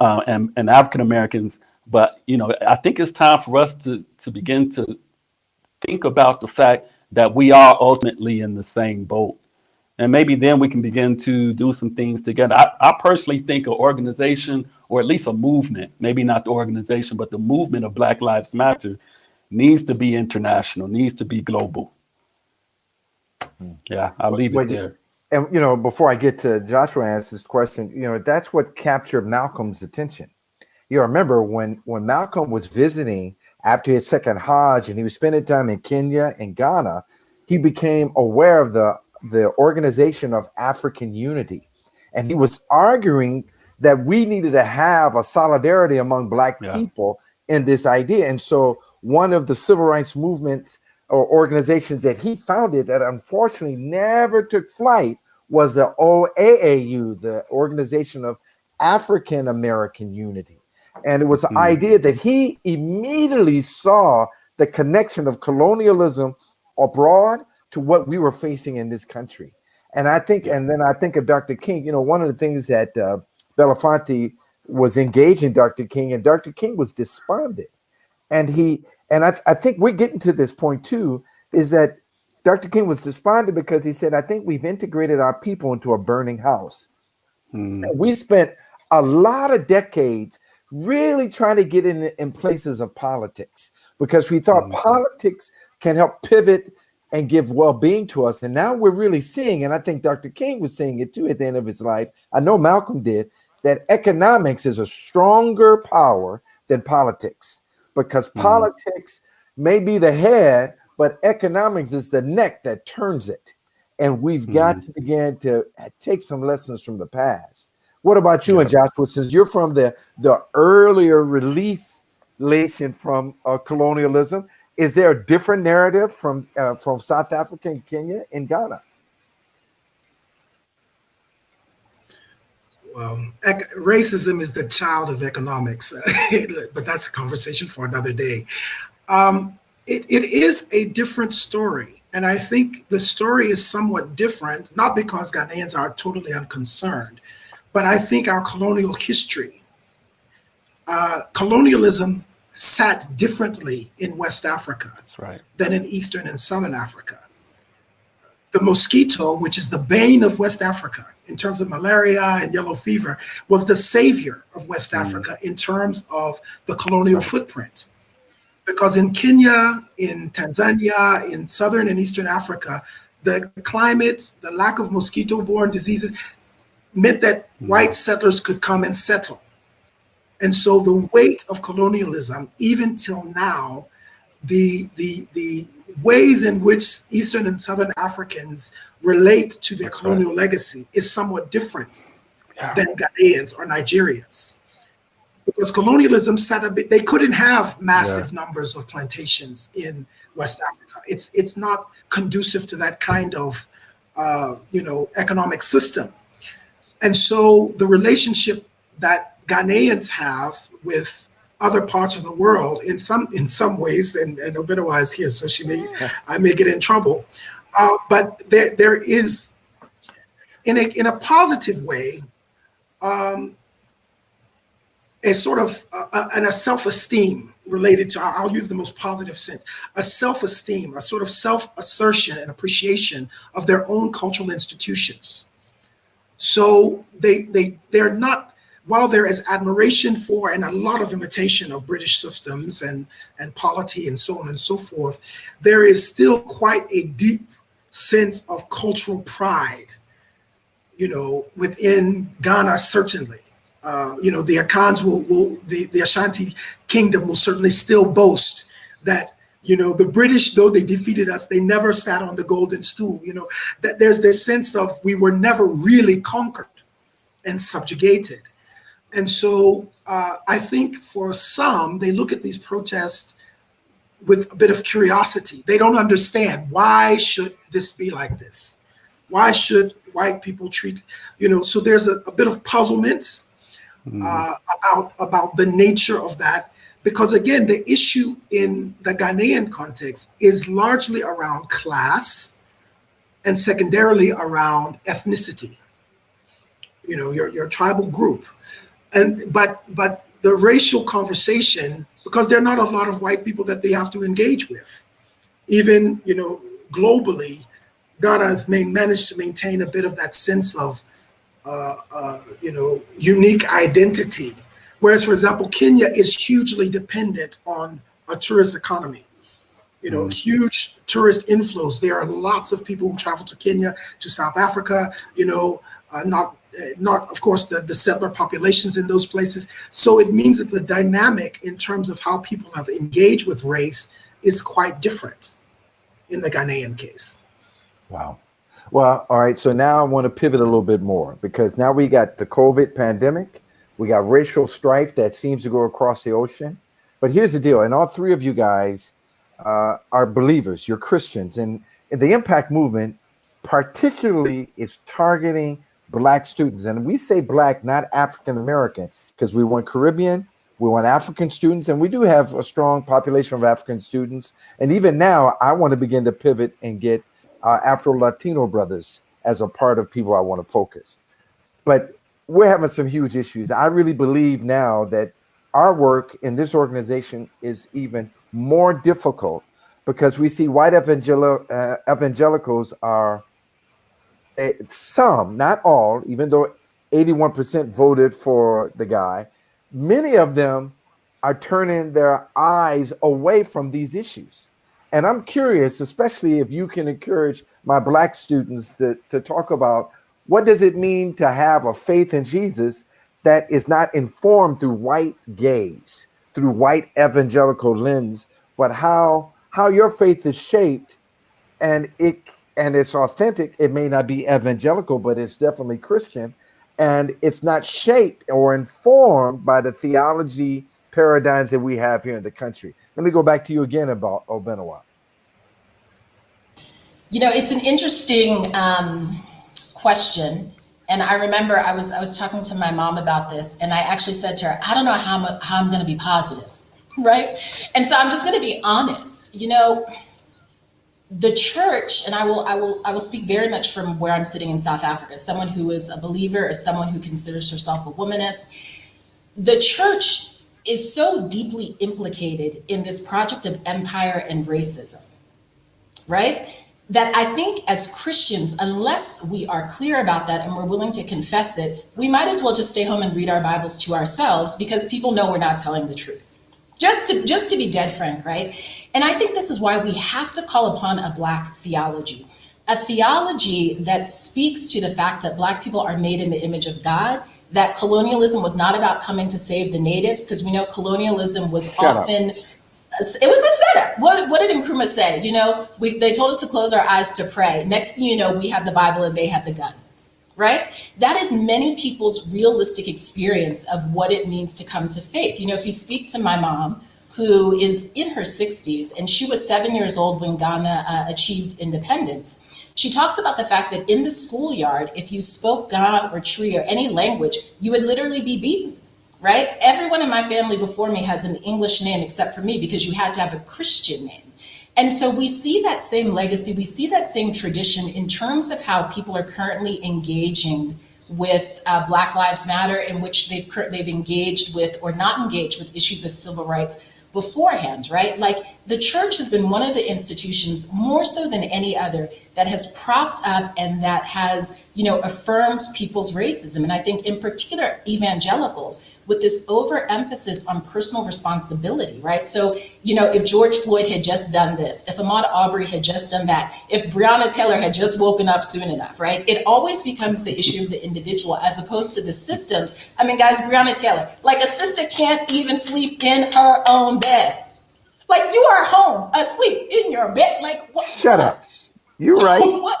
and African Americans, but I think it's time for us to begin to think about the fact that we are ultimately in the same boat, and maybe then we can begin to do some things together. I personally think an organization, or at least a movement, maybe not the organization, but the movement of Black Lives Matter needs to be international, needs to be global. Yeah, I'll leave it there. And before I get to Joshua answer this question, that's what captured Malcolm's attention. You remember when Malcolm was visiting after his second Hajj and he was spending time in Kenya and Ghana, he became aware of the Organization of African Unity. And he was arguing that we needed to have a solidarity among Black people in this idea. And so one of the civil rights movements or organizations that he founded that unfortunately never took flight was the OAAU, the Organization of African American Unity. And it was the idea that he immediately saw the connection of colonialism abroad to what we were facing in this country. And I think, and then I think of Dr. King, one of the things that Belafonte was engaging Dr. King, and Dr. King was despondent. And I think we're getting to this point too, is that Dr. King was despondent because he said, I think we've integrated our people into a burning house. And we spent a lot of decades really trying to get in places of politics because we thought politics can help pivot and give well-being to us. And now we're really seeing, and I think Dr. King was saying it too at the end of his life, I know Malcolm did, that economics is a stronger power than politics because politics may be the head, but economics is the neck that turns it. And we've got to begin to take some lessons from the past. What about you and Joshua? Since you're from the earlier release from colonialism, is there a different narrative from South Africa and Kenya and Ghana? Well, racism is the child of economics, but that's a conversation for another day. It is a different story. And I think the story is somewhat different, not because Ghanaians are totally unconcerned, but I think our colonial history, colonialism sat differently in West Africa than in Eastern and Southern Africa. The mosquito, which is the bane of West Africa in terms of malaria and yellow fever, was the savior of West Africa in terms of the colonial footprint. Because in Kenya, in Tanzania, in Southern and Eastern Africa, the climate, the lack of mosquito-borne diseases meant that white settlers could come and settle. And so the weight of colonialism, even till now, the ways in which Eastern and Southern Africans relate to their colonial legacy is somewhat different than Ghanaians or Nigerians. Because colonialism set a bit, they couldn't have massive numbers of plantations in West Africa. It's not conducive to that kind of economic system. And so the relationship that Ghanaians have with other parts of the world, in some ways, and Obenewa is here, so I may get in trouble. But there is, in a positive way, a sort of a self-esteem related to, I'll use the most positive sense, a self-esteem, a sort of self-assertion and appreciation of their own cultural institutions. So they're not, while there is admiration for and a lot of imitation of British systems and polity and so on and so forth, there is still quite a deep sense of cultural pride, within Ghana, certainly. The Akans the Ashanti Kingdom will certainly still boast that, the British, though they defeated us, they never sat on the golden stool. That there's this sense of we were never really conquered and subjugated. And so I think for some, they look at these protests with a bit of curiosity. They don't understand, why should this be like this? Why should white people treat, so there's a bit of puzzlement about the nature of that, because again, the issue in the Ghanaian context is largely around class and secondarily around ethnicity, your tribal group. But the racial conversation, because there are not a lot of white people that they have to engage with, even, globally, Ghana has managed to maintain a bit of that sense of unique identity. Whereas, for example, Kenya is hugely dependent on a tourist economy. huge tourist inflows. There are lots of people who travel to Kenya, to South Africa, not of course the settler populations in those places. So it means that the dynamic in terms of how people have engaged with race is quite different in the Ghanaian case. Wow. Well, all right. So now I want to pivot a little bit more, because now we got the COVID pandemic. We got racial strife that seems to go across the ocean. But here's the deal. And all three of you guys are believers. You're Christians. And the Impact Movement particularly is targeting Black students. And we say Black, not African American, because we want Caribbean, we want African students, and we do have a strong population of African students. And even now, I want to begin to pivot and get Afro-Latino brothers as a part of people I want to focus. But we're having some huge issues. I really believe now that our work in this organization is even more difficult, because we see white evangelicals are some, not all, even though 81% voted for the guy, many of them are turning their eyes away from these issues. And I'm curious, especially if you can encourage my Black students to talk about, what does it mean to have a faith in Jesus that is not informed through white gaze, through white evangelical lens, but how your faith is shaped, and it's authentic. It may not be evangelical, but it's definitely Christian, and it's not shaped or informed by the theology paradigms that we have here in the country. Let me go back to you again about Obenewa. It's an interesting question. And I remember I was talking to my mom about this, and I actually said to her, I don't know how I'm going to be positive, right? And so I'm just going to be honest. The church, and I will speak very much from where I'm sitting in South Africa, as someone who is a believer, as someone who considers herself a womanist. The church is so deeply implicated in this project of empire and racism, right? That I think as Christians, unless we are clear about that and we're willing to confess it, we might as well just stay home and read our Bibles to ourselves, because people know we're not telling the truth. Just to be dead frank, right? And I think this is why we have to call upon a Black theology, a theology that speaks to the fact that Black people are made in the image of God, that colonialism was not about coming to save the natives, because we know colonialism was often... It was a setup. What did Nkrumah say? They told us to close our eyes to pray. Next thing you know, we had the Bible and they had the gun, right? That is many people's realistic experience of what it means to come to faith. If you speak to my mom, who is in her 60s, and she was 7 years old when Ghana achieved independence, she talks about the fact that in the schoolyard, if you spoke Ghana or Twi or any language, you would literally be beaten. Right? Everyone in my family before me has an English name except for me, because you had to have a Christian name. And so we see that same legacy, we see that same tradition in terms of how people are currently engaging with Black Lives Matter, in which they've engaged with or not engaged with issues of civil rights beforehand, right? Like, the church has been one of the institutions, more so than any other, that has propped up and that has, affirmed people's racism. And I think in particular evangelicals, with this overemphasis on personal responsibility, right? So, if George Floyd had just done this, if Ahmaud Arbery had just done that, if Breonna Taylor had just woken up soon enough, right? It always becomes the issue of the individual as opposed to the systems. I mean, guys, Breonna Taylor, like, a sister can't even sleep in her own bed. Like, you are home asleep in your bed. Like, what? Shut up. You're right. What?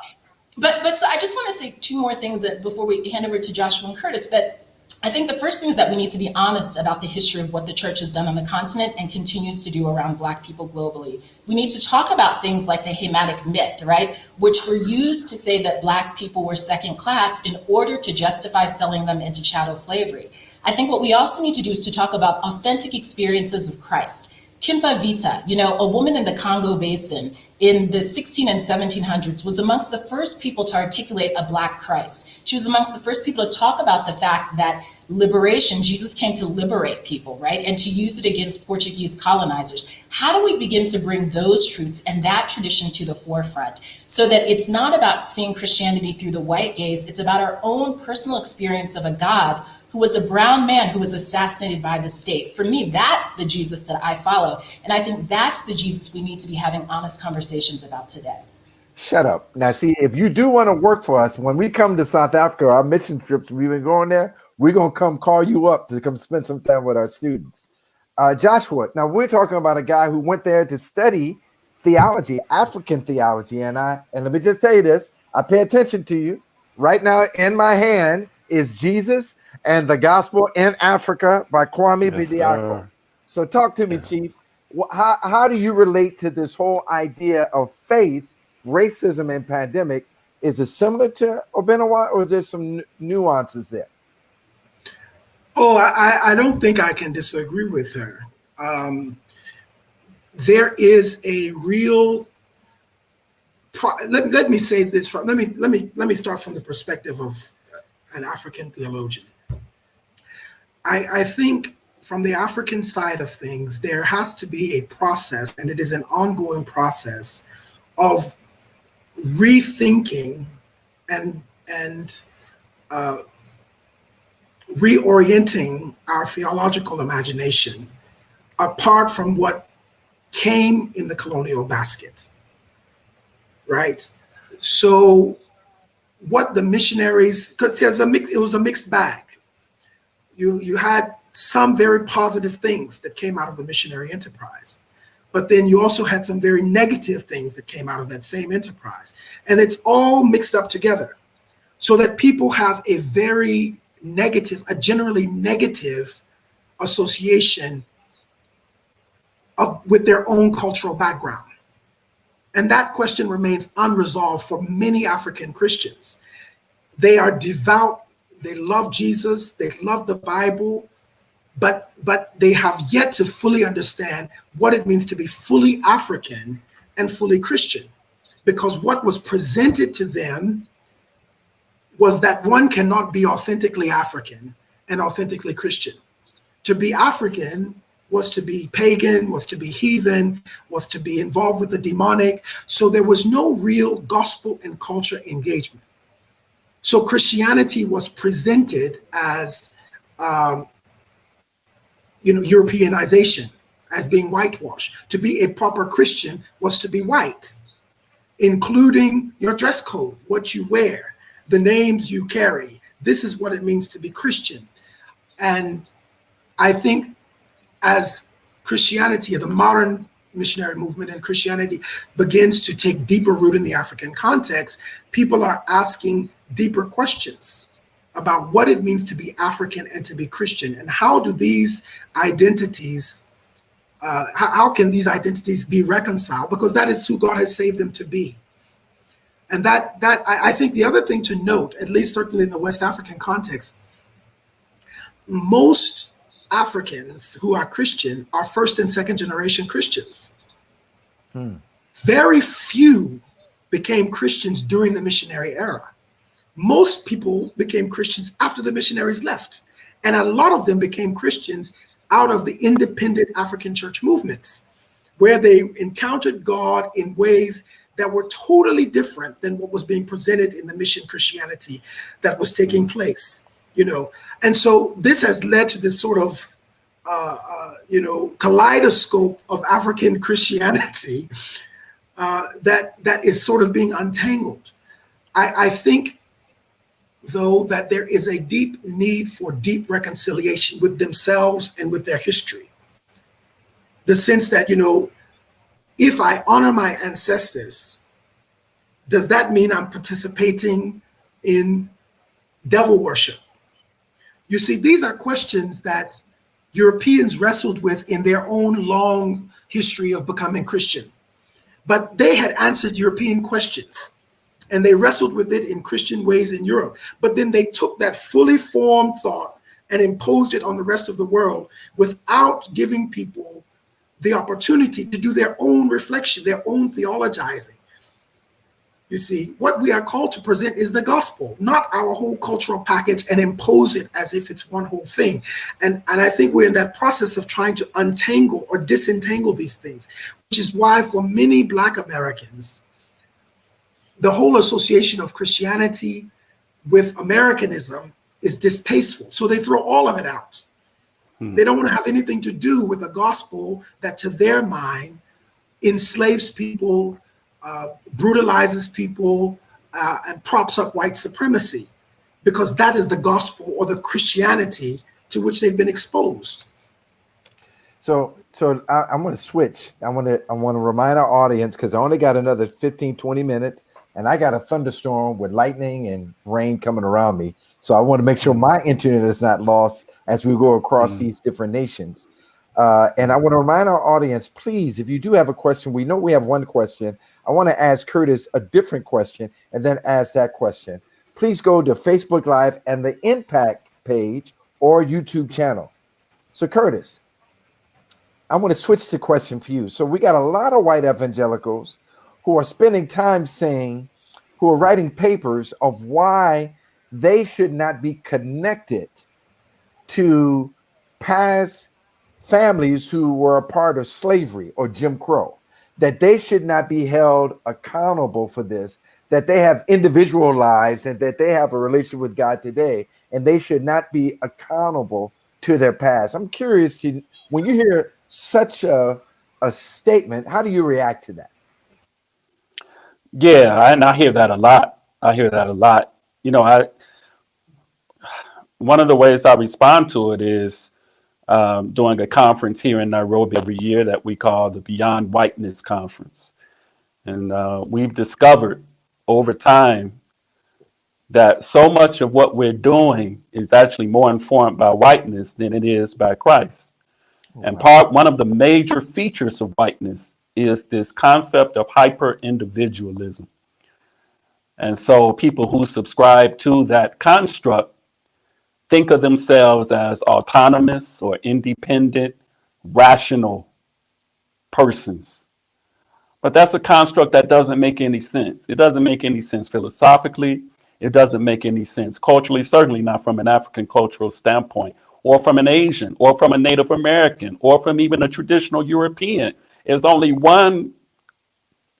But so I just want to say two more things before we hand over to Joshua and Curtis. But I think the first thing is that we need to be honest about the history of what the church has done on the continent and continues to do around Black people globally. We need to talk about things like the Hamitic myth, right? Which were used to say that Black people were second class in order to justify selling them into chattel slavery. I think what we also need to do is to talk about authentic experiences of Christ. Kimpa Vita, a woman in the Congo Basin in the 16 and 1700s, was amongst the first people to articulate a Black Christ. She was amongst the first people to talk about the fact that liberation, Jesus came to liberate people, right? And to use it against Portuguese colonizers. How do we begin to bring those truths and that tradition to the forefront so that it's not about seeing Christianity through the white gaze, it's about our own personal experience of a God who was a brown man who was assassinated by the state. For me, that's the Jesus that I follow. And I think that's the Jesus we need to be having honest conversations about today. Shut up. Now, see, if you do want to work for us, when we come to South Africa, our mission trips, we've been going there, we're going to come call you up to come spend some time with our students. Joshua, now we're talking about a guy who went there to study theology, African theology. And let me just tell you this, I pay attention to you. Right now in my hand is Jesus and the Gospel in Africa by Kwame Bediako. So talk to me, Chief. How do you relate to this whole idea of faith, racism, and pandemic? Is it similar to Obenewa, or is there some nuances there? Oh, I don't think I can disagree with her. There is a real. Let me say this. Let me start from the perspective of an African theologian. I think from the African side of things, there has to be a process, and it is an ongoing process of rethinking and reorienting our theological imagination apart from what came in the colonial basket, right? So what the missionaries, because it was a mixed bag. You had some very positive things that came out of the missionary enterprise, but then you also had some very negative things that came out of that same enterprise. And it's all mixed up together so that people have a very negative, a generally negative association with their own cultural background. And that question remains unresolved for many African Christians. They are devout, they love Jesus, they love the Bible, but they have yet to fully understand what it means to be fully African and fully Christian. Because what was presented to them was that one cannot be authentically African and authentically Christian. To be African was to be pagan, was to be heathen, was to be involved with the demonic. So there was no real gospel and culture engagement. So Christianity was presented as, Europeanization, as being whitewashed. To be a proper Christian was to be white, including your dress code, what you wear, the names you carry. This is what it means to be Christian. And I think as Christianity, the modern missionary movement and Christianity begins to take deeper root in the African context, people are asking deeper questions about what it means to be African and to be Christian, and how do these identities, how can these identities be reconciled? Because that is who God has saved them to be. And that I think the other thing to note, at least certainly in the West African context, most Africans who are Christian are first and second generation Christians. Very few became Christians during the missionary era. Most people became Christians after the missionaries left. And a lot of them became Christians out of the independent African church movements, where they encountered God in ways that were totally different than what was being presented in the mission Christianity that was taking place, And so this has led to this sort of, kaleidoscope of African Christianity that is sort of being untangled. I think, though, that there is a deep need for deep reconciliation with themselves and with their history. The sense that, if I honor my ancestors, does that mean I'm participating in devil worship? You see, these are questions that Europeans wrestled with in their own long history of becoming Christian. But they had answered European questions, and they wrestled with it in Christian ways in Europe. But then they took that fully formed thought and imposed it on the rest of the world without giving people the opportunity to do their own reflection, their own theologizing. You see, what we are called to present is the gospel, not our whole cultural package, and impose it as if it's one whole thing. And I think we're in that process of trying to untangle or disentangle these things, which is why for many Black Americans, the whole association of Christianity with Americanism is distasteful. So they throw all of it out. They don't want to have anything to do with a gospel that to their mind enslaves people, brutalizes people, and props up white supremacy, because that is the gospel or the Christianity to which they've been exposed. So I'm going to switch. I want to remind our audience, because I only got another 15, 20 minutes, and I got a thunderstorm with lightning and rain coming around me. So I want to make sure my internet is not lost as we go across these different nations. And I want to remind our audience, please, if you do have a question, we know we have one question. I want to ask Curtis a different question and then ask that question. Please go to Facebook Live and the Impact page or YouTube channel. So Curtis, I want to switch the question for you. So we got a lot of white evangelicals who are spending time who are writing papers of why they should not be connected to past families who were a part of slavery or Jim Crow, that they should not be held accountable for this, that they have individual lives and that they have a relationship with God today, and they should not be accountable to their past. I'm curious, when you hear such a statement, how do you react to that? Yeah, and I hear that a lot. One of the ways I respond to it is doing a conference here in Nairobi every year that we call the Beyond Whiteness Conference. And we've discovered over time that so much of what we're doing is actually more informed by whiteness than it is by Christ. And one of the major features of whiteness is this concept of hyper individualism. And so people who subscribe to that construct think of themselves as autonomous or independent, rational persons. But that's a construct that doesn't make any sense. It doesn't make any sense philosophically. It doesn't make any sense culturally, certainly not from an African cultural standpoint, or from an Asian, or from a Native American, or from even a traditional European. There's only one,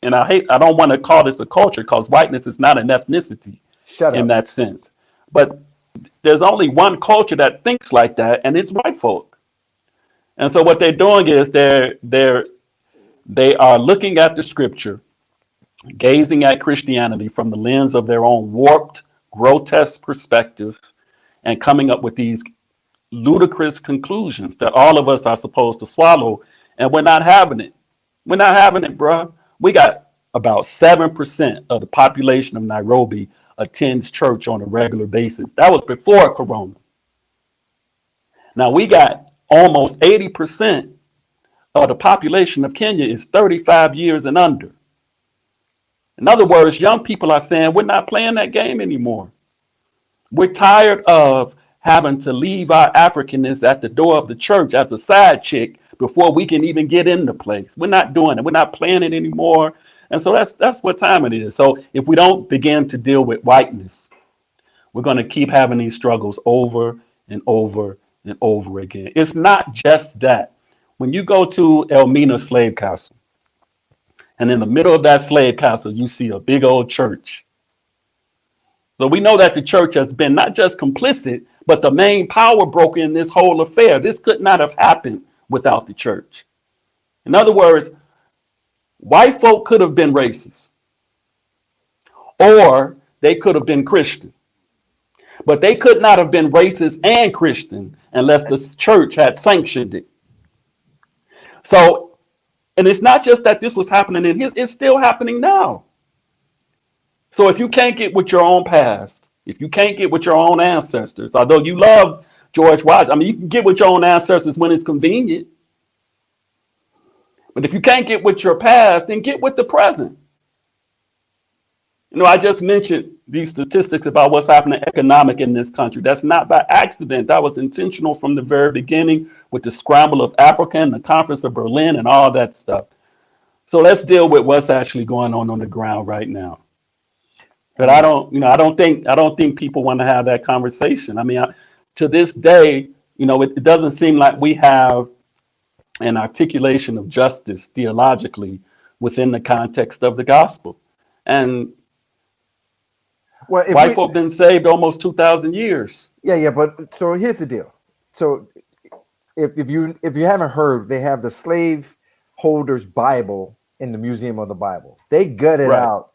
and I don't want to call this a culture because whiteness is not an ethnicity in that sense. But there's only one culture that thinks like that, and it's white folk. And so what they're doing is they are looking at the scripture, gazing at Christianity from the lens of their own warped, grotesque perspective, and coming up with these ludicrous conclusions that all of us are supposed to swallow. And we're not having it. We're not having it, bruh. We got about 7% of the population of Nairobi attends church on a regular basis. That was before Corona. Now we got almost 80% of the population of Kenya is 35 years and under. In other words, young people are saying, we're not playing that game anymore. We're tired of having to leave our Africanness at the door of the church as a side chick before we can even get in the place. We're not doing it. We're not playing it anymore. And so that's what time it is. So if we don't begin to deal with whiteness, we're going to keep having these struggles over and over and over again. It's not just that. When you go to Elmina Slave Castle, and in the middle of that slave castle, you see a big old church. So we know that the church has been not just complicit, but the main power broker in this whole affair. This could not have happened without the church. In other words, white folk could have been racist, or they could have been Christian. But they could not have been racist and Christian unless the church had sanctioned it. So, and it's not just that this was happening in his, it's still happening now. So if you can't get with your own past, if you can't get with your own ancestors, although you love George Washington, I mean, you can get with your own ancestors when it's convenient. But if you can't get with your past, then get with the present. You know, I just mentioned these statistics about what's happening economic in this country. That's not by accident. That was intentional from the very beginning with the scramble of Africa and the Conference of Berlin and all that stuff. So let's deal with what's actually going on the ground right now. But I don't think people want to have that conversation. I mean, to this day, you know, it doesn't seem like we have an articulation of justice theologically within the context of the gospel. And Well, if White we, folk been saved almost 2,000 years. yeah, but so here's the deal. So if you haven't heard, they have the slave holders Bible in the Museum of the Bible. They gutted Right. out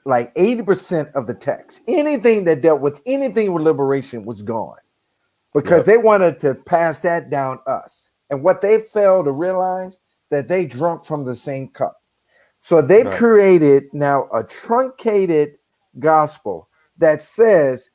like 80% of the text. Anything that dealt with anything with liberation was gone because Yep. they wanted to pass that down us. And what they failed to realize that they drunk from the same cup. So they've Right. created now a truncated gospel that says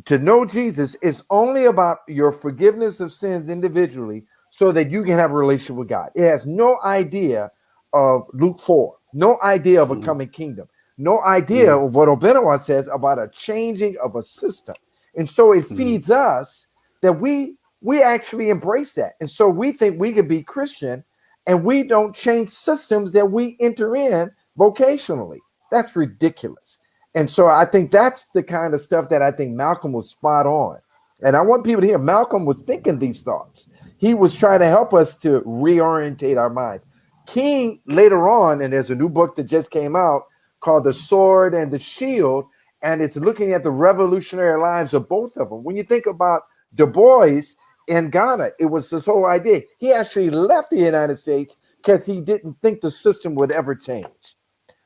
to know Jesus is only about your forgiveness of sins individually so that you can have a relationship with God. It has no idea of Luke 4, no idea of a Mm-hmm. coming kingdom, no idea Mm-hmm. of what Obenewa says about a changing of a system. And so it Mm-hmm. feeds us that we actually embrace that. And so we think we could be Christian and we don't change systems that we enter in vocationally. That's ridiculous. And so I think that's the kind of stuff that I think Malcolm was spot on. And I want people to hear Malcolm was thinking these thoughts. He was trying to help us to reorientate our minds. King later on, and there's a new book that just came out called The Sword and the Shield, and it's looking at the revolutionary lives of both of them. When you think about Du Bois in Ghana, it was this whole idea. He actually left the United States because he didn't think the system would ever change.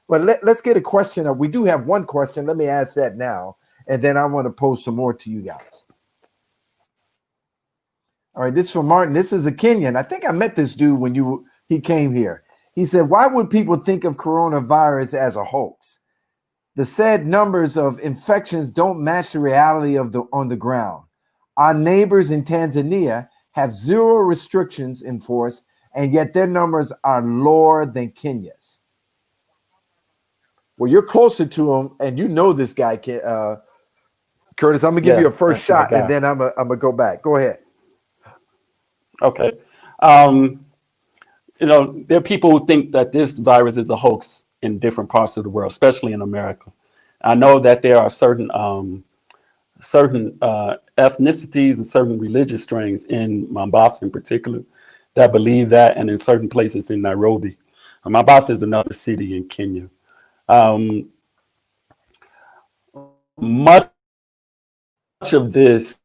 But let's get a question up. We do have one question. Let me ask that now. And then I want to pose some more to you guys. All right, this is from Martin. This is a Kenyan. I think I met this dude when he came here. He said, why would people think of coronavirus as a hoax? The said numbers of infections don't match the reality of on the ground. Our neighbors in Tanzania have zero restrictions enforced, and yet their numbers are lower than Kenya's. Well, you're closer to him, and you know this guy, Curtis. I'm gonna give Yeah, you a first that's my shot, and guy. then I'm gonna go back. Go ahead. Okay. There are people who think that this virus is a hoax in different parts of the world, especially in America. I know that there are certain ethnicities and certain religious strains in Mombasa in particular that believe that, and in certain places in Nairobi. Mombasa is another city in Kenya. Um, much of this,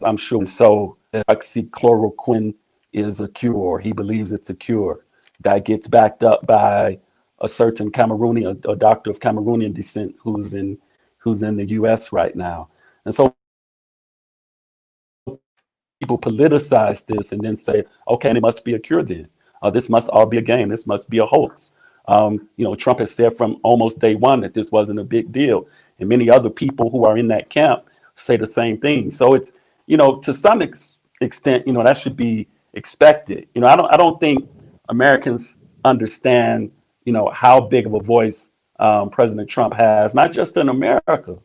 I'm sure, so hydroxychloroquine is a cure. He believes it's a cure. That gets backed up by a certain Cameroonian, a doctor of Cameroonian descent who's in the U.S. right now. And so people politicize this and then say, okay, and it must be a cure then. This must all be a game. This must be a hoax. Trump has said from almost day one that this wasn't a big deal. And many other people who are in that camp say the same thing. So it's, to some extent, that should be expected. I don't think Americans understand, how big of a voice President Trump has, not just in America,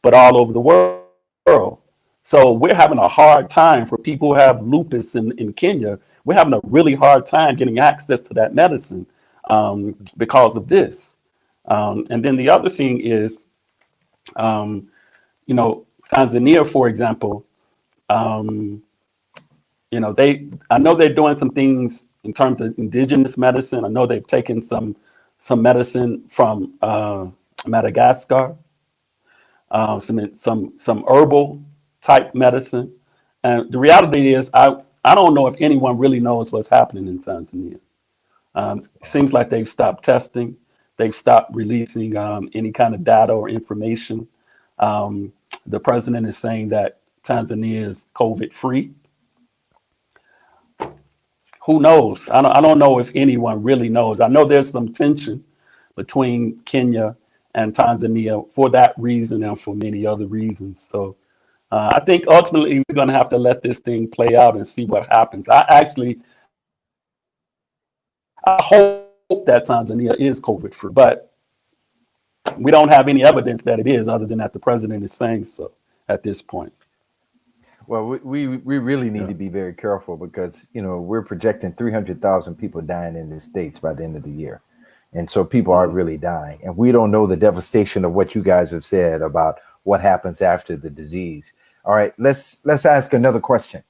but all over the world. So we're having a hard time for people who have lupus in Kenya. We're having a really hard time getting access to that medicine because of this. And then the other thing is, Tanzania, for example, I know they're doing some things in terms of indigenous medicine. I know they've taken some medicine from Madagascar, some herbal type medicine. And the reality is, I don't know if anyone really knows what's happening in Tanzania. It seems like they've stopped testing. They've stopped releasing any kind of data or information. The president is saying that Tanzania is COVID free. Who knows? I don't know if anyone really knows. I know there's some tension between Kenya and Tanzania for that reason and for many other reasons. So I think ultimately we're going to have to let this thing play out and see what happens. I hope that Tanzania is COVID free, but we don't have any evidence that it is, other than that the president is saying so at this point. Well, we really need to be very careful because we're projecting 300,000 people dying in the States by the end of the year, and so people are really dying, and we don't know the devastation of what you guys have said about what happens after the disease. All right, let's ask another question.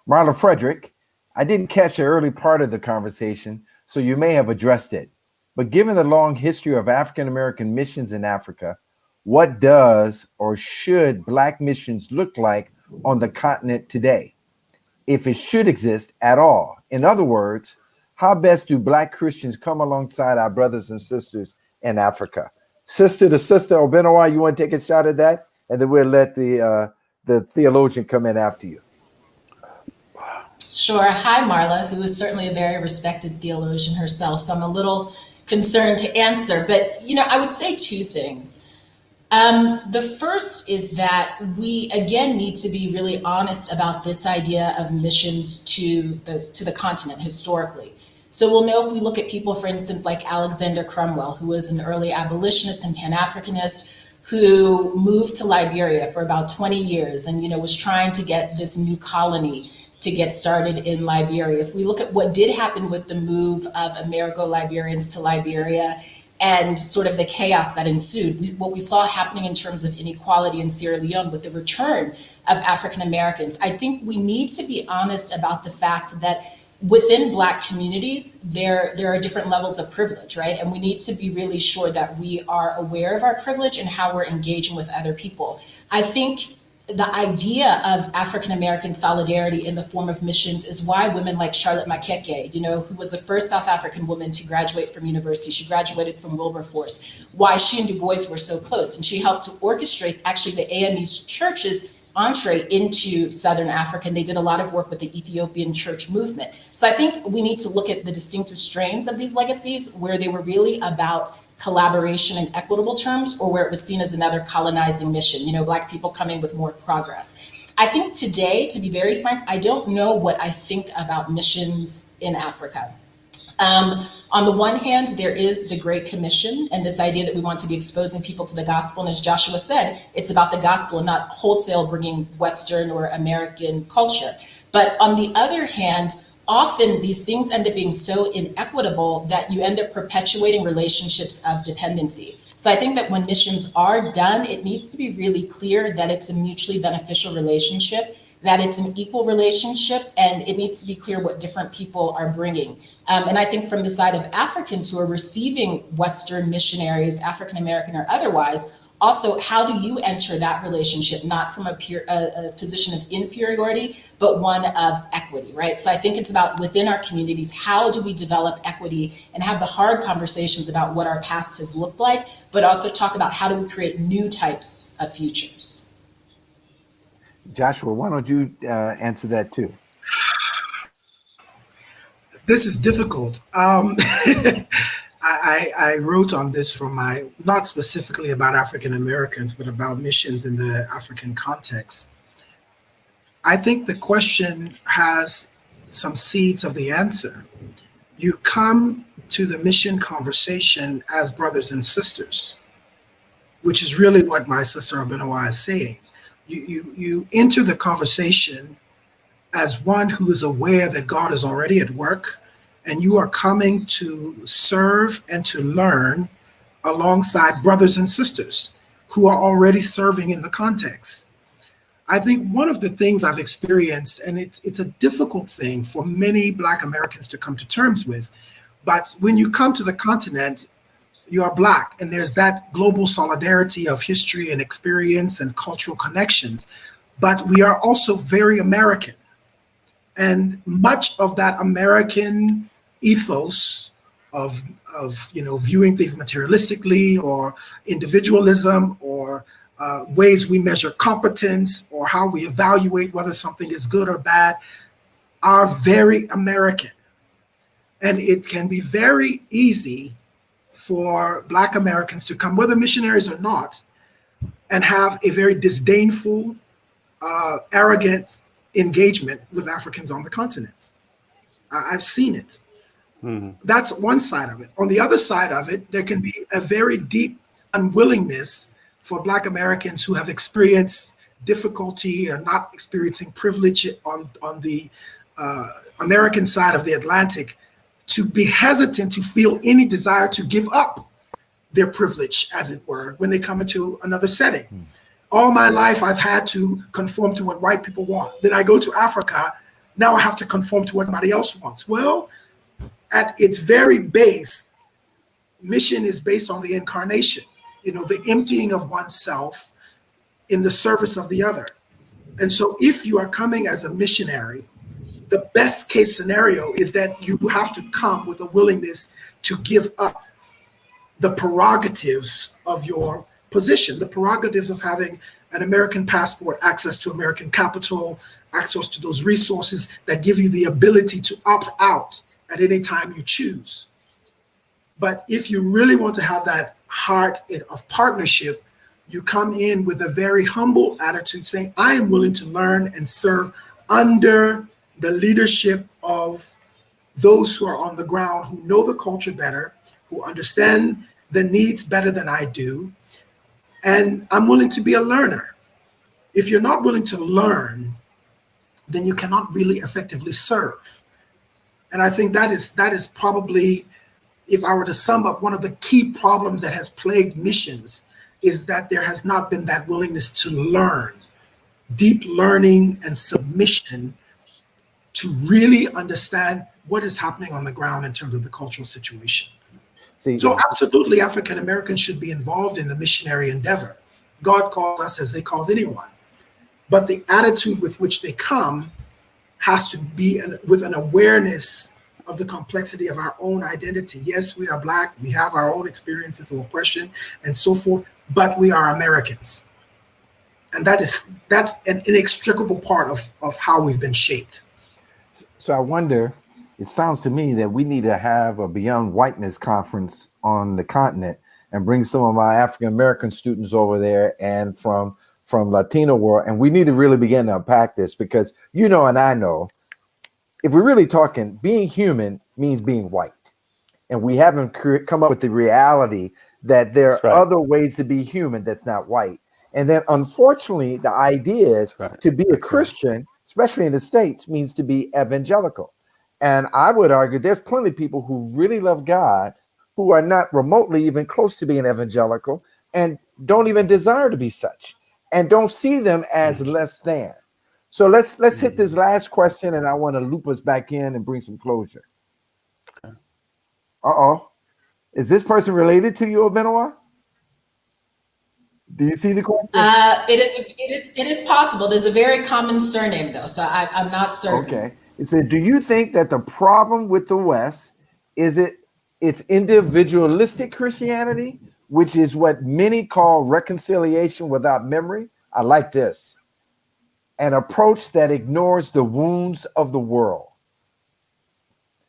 Marlon Frederick, I didn't catch the early part of the conversation, so you may have addressed it. But given the long history of African American missions in Africa, what does or should Black missions look like on the continent today, if it should exist at all? In other words, how best do Black Christians come alongside our brothers and sisters in Africa? Sister to sister, Obenewa, you want to take a shot at that? And then we'll let the theologian come in after you. Sure. Hi, Marla, who is certainly a very respected theologian herself. So I'm a little concerned to answer, but I would say two things. The first is that we again need to be really honest about this idea of missions to the continent historically. So we'll know if we look at people, for instance, like Alexander Cromwell, who was an early abolitionist and Pan-Africanist who moved to Liberia for about 20 years and was trying to get this new colony to get started in Liberia. If we look at what did happen with the move of Americo-Liberians to Liberia and sort of the chaos that ensued, what we saw happening in terms of inequality in Sierra Leone with the return of African Americans, I think we need to be honest about the fact that within Black communities, there are different levels of privilege, right? And we need to be really sure that we are aware of our privilege and how we're engaging with other people. I think the idea of African-American solidarity in the form of missions is why women like Charlotte Makeke, who was the first South African woman to graduate from university, she graduated from Wilberforce, why she and Du Bois were so close. And she helped to orchestrate actually the AME's church's entree into Southern Africa. And they did a lot of work with the Ethiopian church movement. So I think we need to look at the distinctive strains of these legacies, where they were really about collaboration in equitable terms, or where it was seen as another colonizing mission, Black people coming with more progress. I think today, to be very frank, I don't know what I think about missions in Africa. On the one hand, there is the Great Commission and this idea that we want to be exposing people to the gospel. And as Joshua said, it's about the gospel and not wholesale bringing Western or American culture. But on the other hand, often these things end up being so inequitable that you end up perpetuating relationships of dependency. So I think that when missions are done, it needs to be really clear that it's a mutually beneficial relationship, that it's an equal relationship, and it needs to be clear what different people are bringing. And I think from the side of Africans who are receiving Western missionaries, African American or otherwise, also, how do you enter that relationship, not from a position of inferiority, but one of equity, right? So I think it's about within our communities, how do we develop equity and have the hard conversations about what our past has looked like, but also talk about how do we create new types of futures. Joshua, why don't you answer that too? This is difficult. I wrote on this from not specifically about African Americans, but about missions in the African context. I think the question has some seeds of the answer. You come to the mission conversation as brothers and sisters, which is really what my sister Obenewa is saying. You enter the conversation as one who is aware that God is already at work, and you are coming to serve and to learn alongside brothers and sisters who are already serving in the context. I think one of the things I've experienced, and it's a difficult thing for many Black Americans to come to terms with, but when you come to the continent, you are Black, and there's that global solidarity of history and experience and cultural connections, but we are also very American. And much of that American ethos of viewing things materialistically or individualism or ways we measure competence or how we evaluate whether something is good or bad are very American. And it can be very easy for Black Americans to come, whether missionaries or not, and have a very disdainful, arrogant engagement with Africans on the continent. I've seen it. Mm-hmm. That's one side of it. On the other side of it, there can be a very deep unwillingness for Black Americans who have experienced difficulty or not experiencing privilege on the American side of the Atlantic to be hesitant to feel any desire to give up their privilege, as it were, when they come into another setting. Mm-hmm. All my life, I've had to conform to what white people want. Then I go to Africa, Now I have to conform to what somebody else wants. Well, at its very base, mission is based on the incarnation, the emptying of oneself in the service of the other. And so if you are coming as a missionary, the best case scenario is that you have to come with a willingness to give up the prerogatives of your position, the prerogatives of having an American passport, access to American capital, access to those resources that give you the ability to opt out at any time you choose. But if you really want to have that heart of partnership, you come in with a very humble attitude saying, I am willing to learn and serve under the leadership of those who are on the ground, who know the culture better, who understand the needs better than I do. And I'm willing to be a learner. If you're not willing to learn, then you cannot really effectively serve. And I think that is probably, if I were to sum up, one of the key problems that has plagued missions is that there has not been that willingness to learn, deep learning and submission to really understand what is happening on the ground in terms of the cultural situation. So absolutely, African Americans should be involved in the missionary endeavor. God calls us as he calls anyone. But the attitude with which they come has to be with an awareness of the complexity of our own identity. Yes, we are Black, we have our own experiences of oppression and so forth, but we are Americans. And that's an inextricable part of how we've been shaped. So I wonder, it sounds to me that we need to have a Beyond Whiteness conference on the continent and bring some of my African American students over there and from Latino world. And we need to really begin to unpack this because and I know, if we're really talking, being human means being white. And we haven't come up with the reality that there are other ways to be human that's not white. And then unfortunately, the idea is to be a Christian, especially in the States, means to be evangelical. And I would argue there's plenty of people who really love God who are not remotely even close to being evangelical and don't even desire to be such and don't see them as less than. So let's hit this last question, and I want to loop us back in and bring some closure. Uh-oh. Is this person related to you, Obenewa? Do you see the question? It is possible. There's a very common surname though, so I'm not certain. Okay. It said, do you think that the problem with the West is it's individualistic Christianity, which is what many call reconciliation without memory? I like this. An approach that ignores the wounds of the world.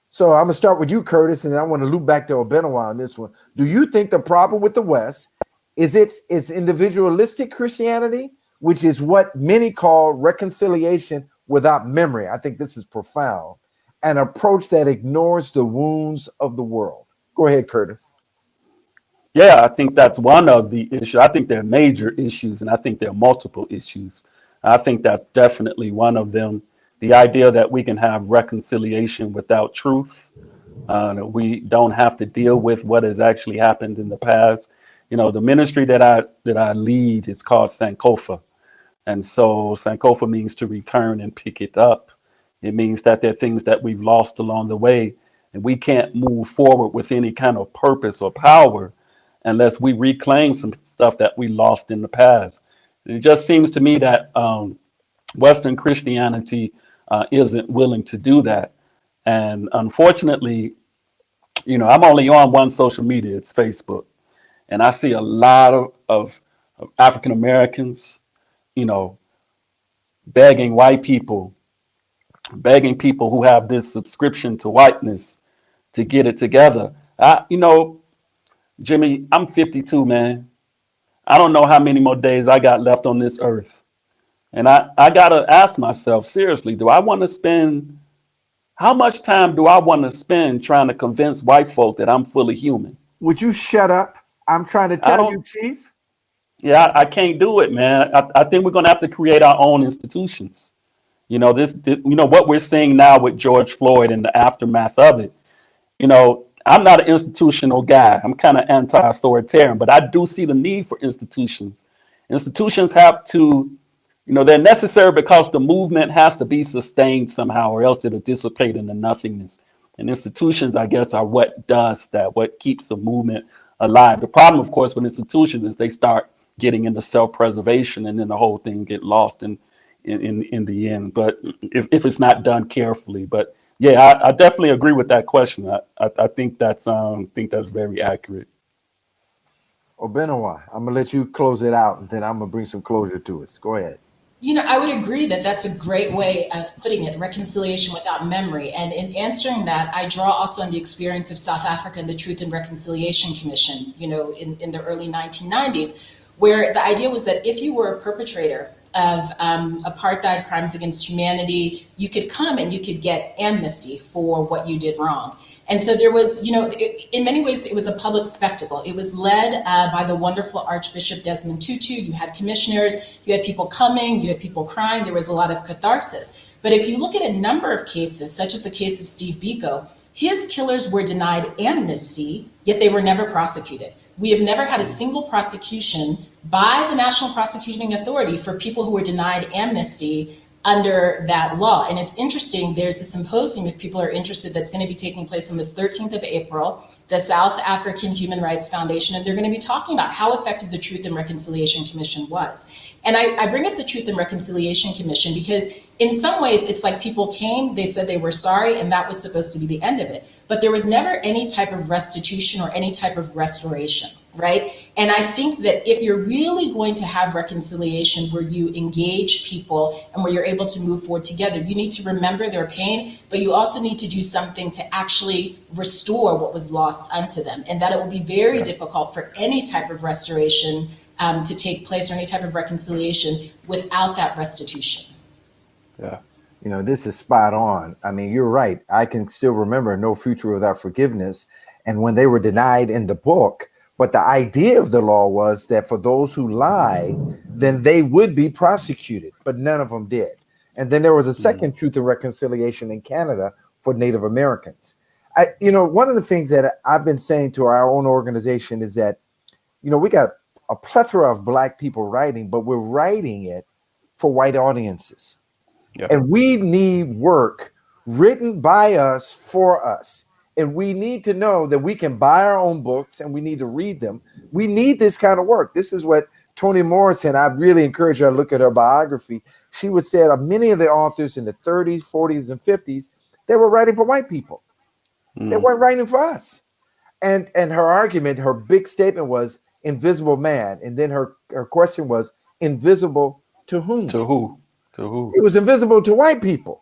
So I'm gonna start with you, Curtis, and then I want to loop back to Obenewa on this one. Do you think the problem with the West is it's individualistic Christianity, which is what many call reconciliation without memory? I think this is profound. An approach that ignores the wounds of the world. Go ahead, Curtis. Yeah, I think that's one of the issues. I think there are major issues, and I think there are multiple issues. I think that's definitely one of them. The idea that we can have reconciliation without truth, that we don't have to deal with what has actually happened in the past. The ministry that I lead is called Sankofa. And so Sankofa means to return and pick it up. It means that there are things that we've lost along the way, and we can't move forward with any kind of purpose or power unless we reclaim some stuff that we lost in the past. It just seems to me that Western Christianity isn't willing to do that. And unfortunately, I'm only on one social media, it's Facebook. And I see a lot of African Americans, begging people who have this subscription to whiteness to get it together. Jimmy, I'm 52, man. I don't know how many more days I got left on this earth. And I got to ask myself, seriously, how much time do I want to spend trying to convince white folk that I'm fully human? Would you shut up? I'm trying to tell you, Chief. Yeah, I can't do it, man. I think we're going to have to create our own institutions. What we're seeing now with George Floyd and the aftermath of it. I'm not an institutional guy. I'm kind of anti-authoritarian, but I do see the need for institutions. Institutions have to they're necessary because the movement has to be sustained somehow, or else it'll dissipate into nothingness. And institutions, I guess, are what does that, what keeps the movement alive. The problem, of course, with institutions is they start getting into self-preservation, and then the whole thing get lost in the end. But if it's not done carefully, but yeah, I definitely agree with that question. I think that's very accurate. Obenewa, I'm gonna let you close it out, and then I'm gonna bring some closure to us. Go ahead. I would agree that that's a great way of putting it, reconciliation without memory. And in answering that, I draw also on the experience of South Africa and the Truth and Reconciliation Commission, in the early 1990s, where the idea was that if you were a perpetrator of apartheid, crimes against humanity, you could come and you could get amnesty for what you did wrong. And so there was, in many ways, it was a public spectacle. It was led by the wonderful Archbishop Desmond Tutu. You had commissioners, you had people coming, you had people crying. There was a lot of catharsis. But if you look at a number of cases, such as the case of Steve Biko, his killers were denied amnesty, yet they were never prosecuted. We have never had a single prosecution by the National Prosecuting Authority for people who were denied amnesty under that law. And it's interesting, there's a symposium, if people are interested, that's going to be taking place on the 13th of April, the South African Human Rights Foundation, and they're going to be talking about how effective the Truth and Reconciliation Commission was. And I bring up the Truth and Reconciliation Commission because in some ways it's like people came, they said they were sorry, and that was supposed to be the end of it. But there was never any type of restitution or any type of restoration, right? And I think that if you're really going to have reconciliation where you engage people and where you're able to move forward together, you need to remember their pain, but you also need to do something to actually restore what was lost unto them. And that it will be very difficult for any type of restoration to take place, or any type of reconciliation without that restitution. Yeah. This is spot on. I mean, you're right. I can still remember No Future Without Forgiveness. And when they were denied in the book, but the idea of the law was that for those who lie, then they would be prosecuted, but none of them did. And then there was a second Truth and Reconciliation in Canada for Native Americans. One of the things that I've been saying to our own organization is that, we got a plethora of Black people writing, but we're writing it for white audiences. Yeah. And we need work written by us for us. And we need to know that we can buy our own books and we need to read them. We need this kind of work. This is what Toni Morrison, I really encourage her to look at her biography. She would say that many of the authors in the 30s, 40s, and 50s, they were writing for white people. They weren't writing for us. And her argument, her big statement was invisible man. And then her question was invisible to whom? To who? To who? It was invisible to white people,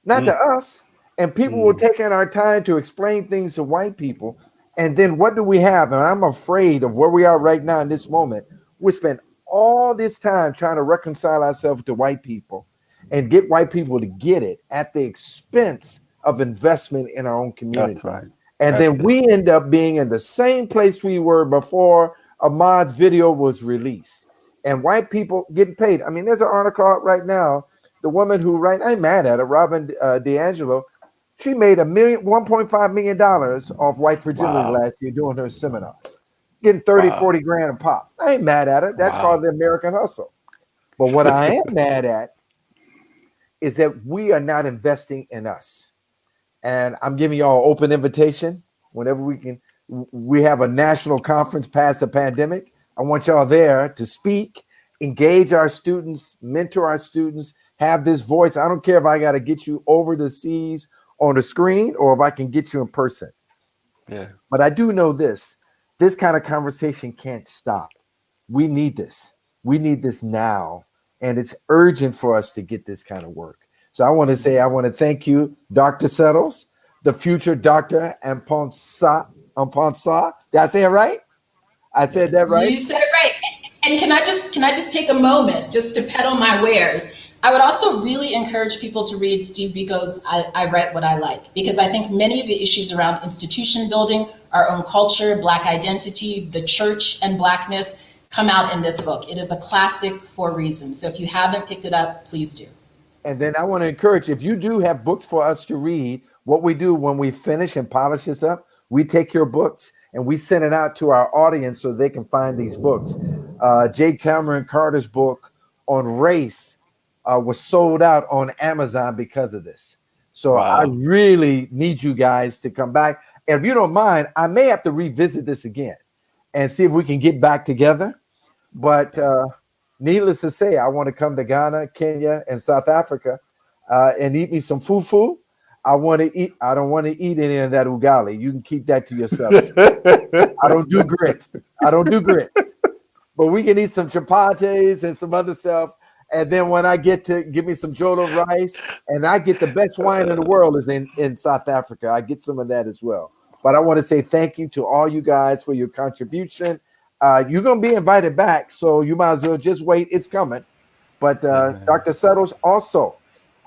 not to us. And people were taking our time to explain things to white people. And then what do we have? And I'm afraid of where we are right now in this moment. We spend all this time trying to reconcile ourselves to white people and get white people to get it at the expense of investment in our own community. That's right. And then we end up being in the same place we were before Ahmad's video was released. And white people getting paid. I mean, there's an article out right now. The woman who I'm mad at her, Robin DiAngelo, she made $1.5 million off white fragility last year doing her seminars, getting 30, 40 grand a pop. I ain't mad at her. That's called the American hustle. But what I am mad at is that we are not investing in us. And I'm giving y'all an open invitation whenever we can. We have a national conference past the pandemic. I want y'all there to speak, engage our students, mentor our students, have this voice. I don't care if I got to get you over the seas on the screen or if I can get you in person. Yeah. But I do know this kind of conversation can't stop. We need this. We need this now. And it's urgent for us to get this kind of work. So I want to thank you, Dr. Settles, the future Dr. Amponsah. Did I say it right? I said that right? You said it right. And can I just take a moment just to peddle my wares? I would also really encourage people to read Steve Biko's I Write What I Like, because I think many of the issues around institution building, our own culture, Black identity, the church, and Blackness come out in this book. It is a classic for a reason. So if you haven't picked it up, please do. And then I want to encourage, if you do have books for us to read, what we do when we finish and polish this up, we take your books and we send it out to our audience so they can find these books. J. Cameron Carter's book on race was sold out on Amazon because of this. So I Wow. really need you guys to come back. And if you don't mind, I may have to revisit this again and see if we can get back together. But needless to say, I want to come to Ghana, Kenya, and South Africa and eat me some fufu. I want to eat. I don't want to eat any of that ugali. You can keep that to yourself. I don't do grits. I don't do grits. But we can eat some chapatis and some other stuff. And then when I get to give me some jollof rice, and I get the best wine in the world is in South Africa. I get some of that as well. But I want to say thank you to all you guys for your contribution. You're going to be invited back, so you might as well just wait. It's coming. But Dr. Settles, also,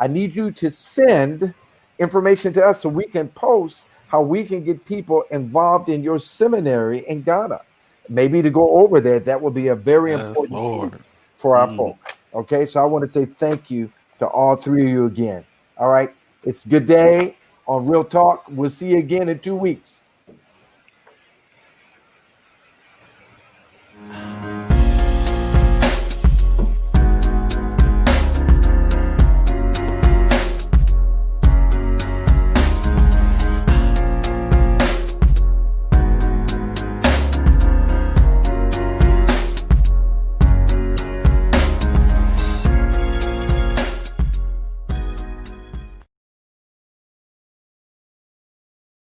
I need you to send information to us so we can post how we can get people involved in your seminary in Ghana. Maybe to go over there, that will be a very Yes, important Lord. piece for our folk. Okay, so I want to say thank you to all three of you again. All right, it's Good Day on Real Talk. We'll see you again in 2 weeks.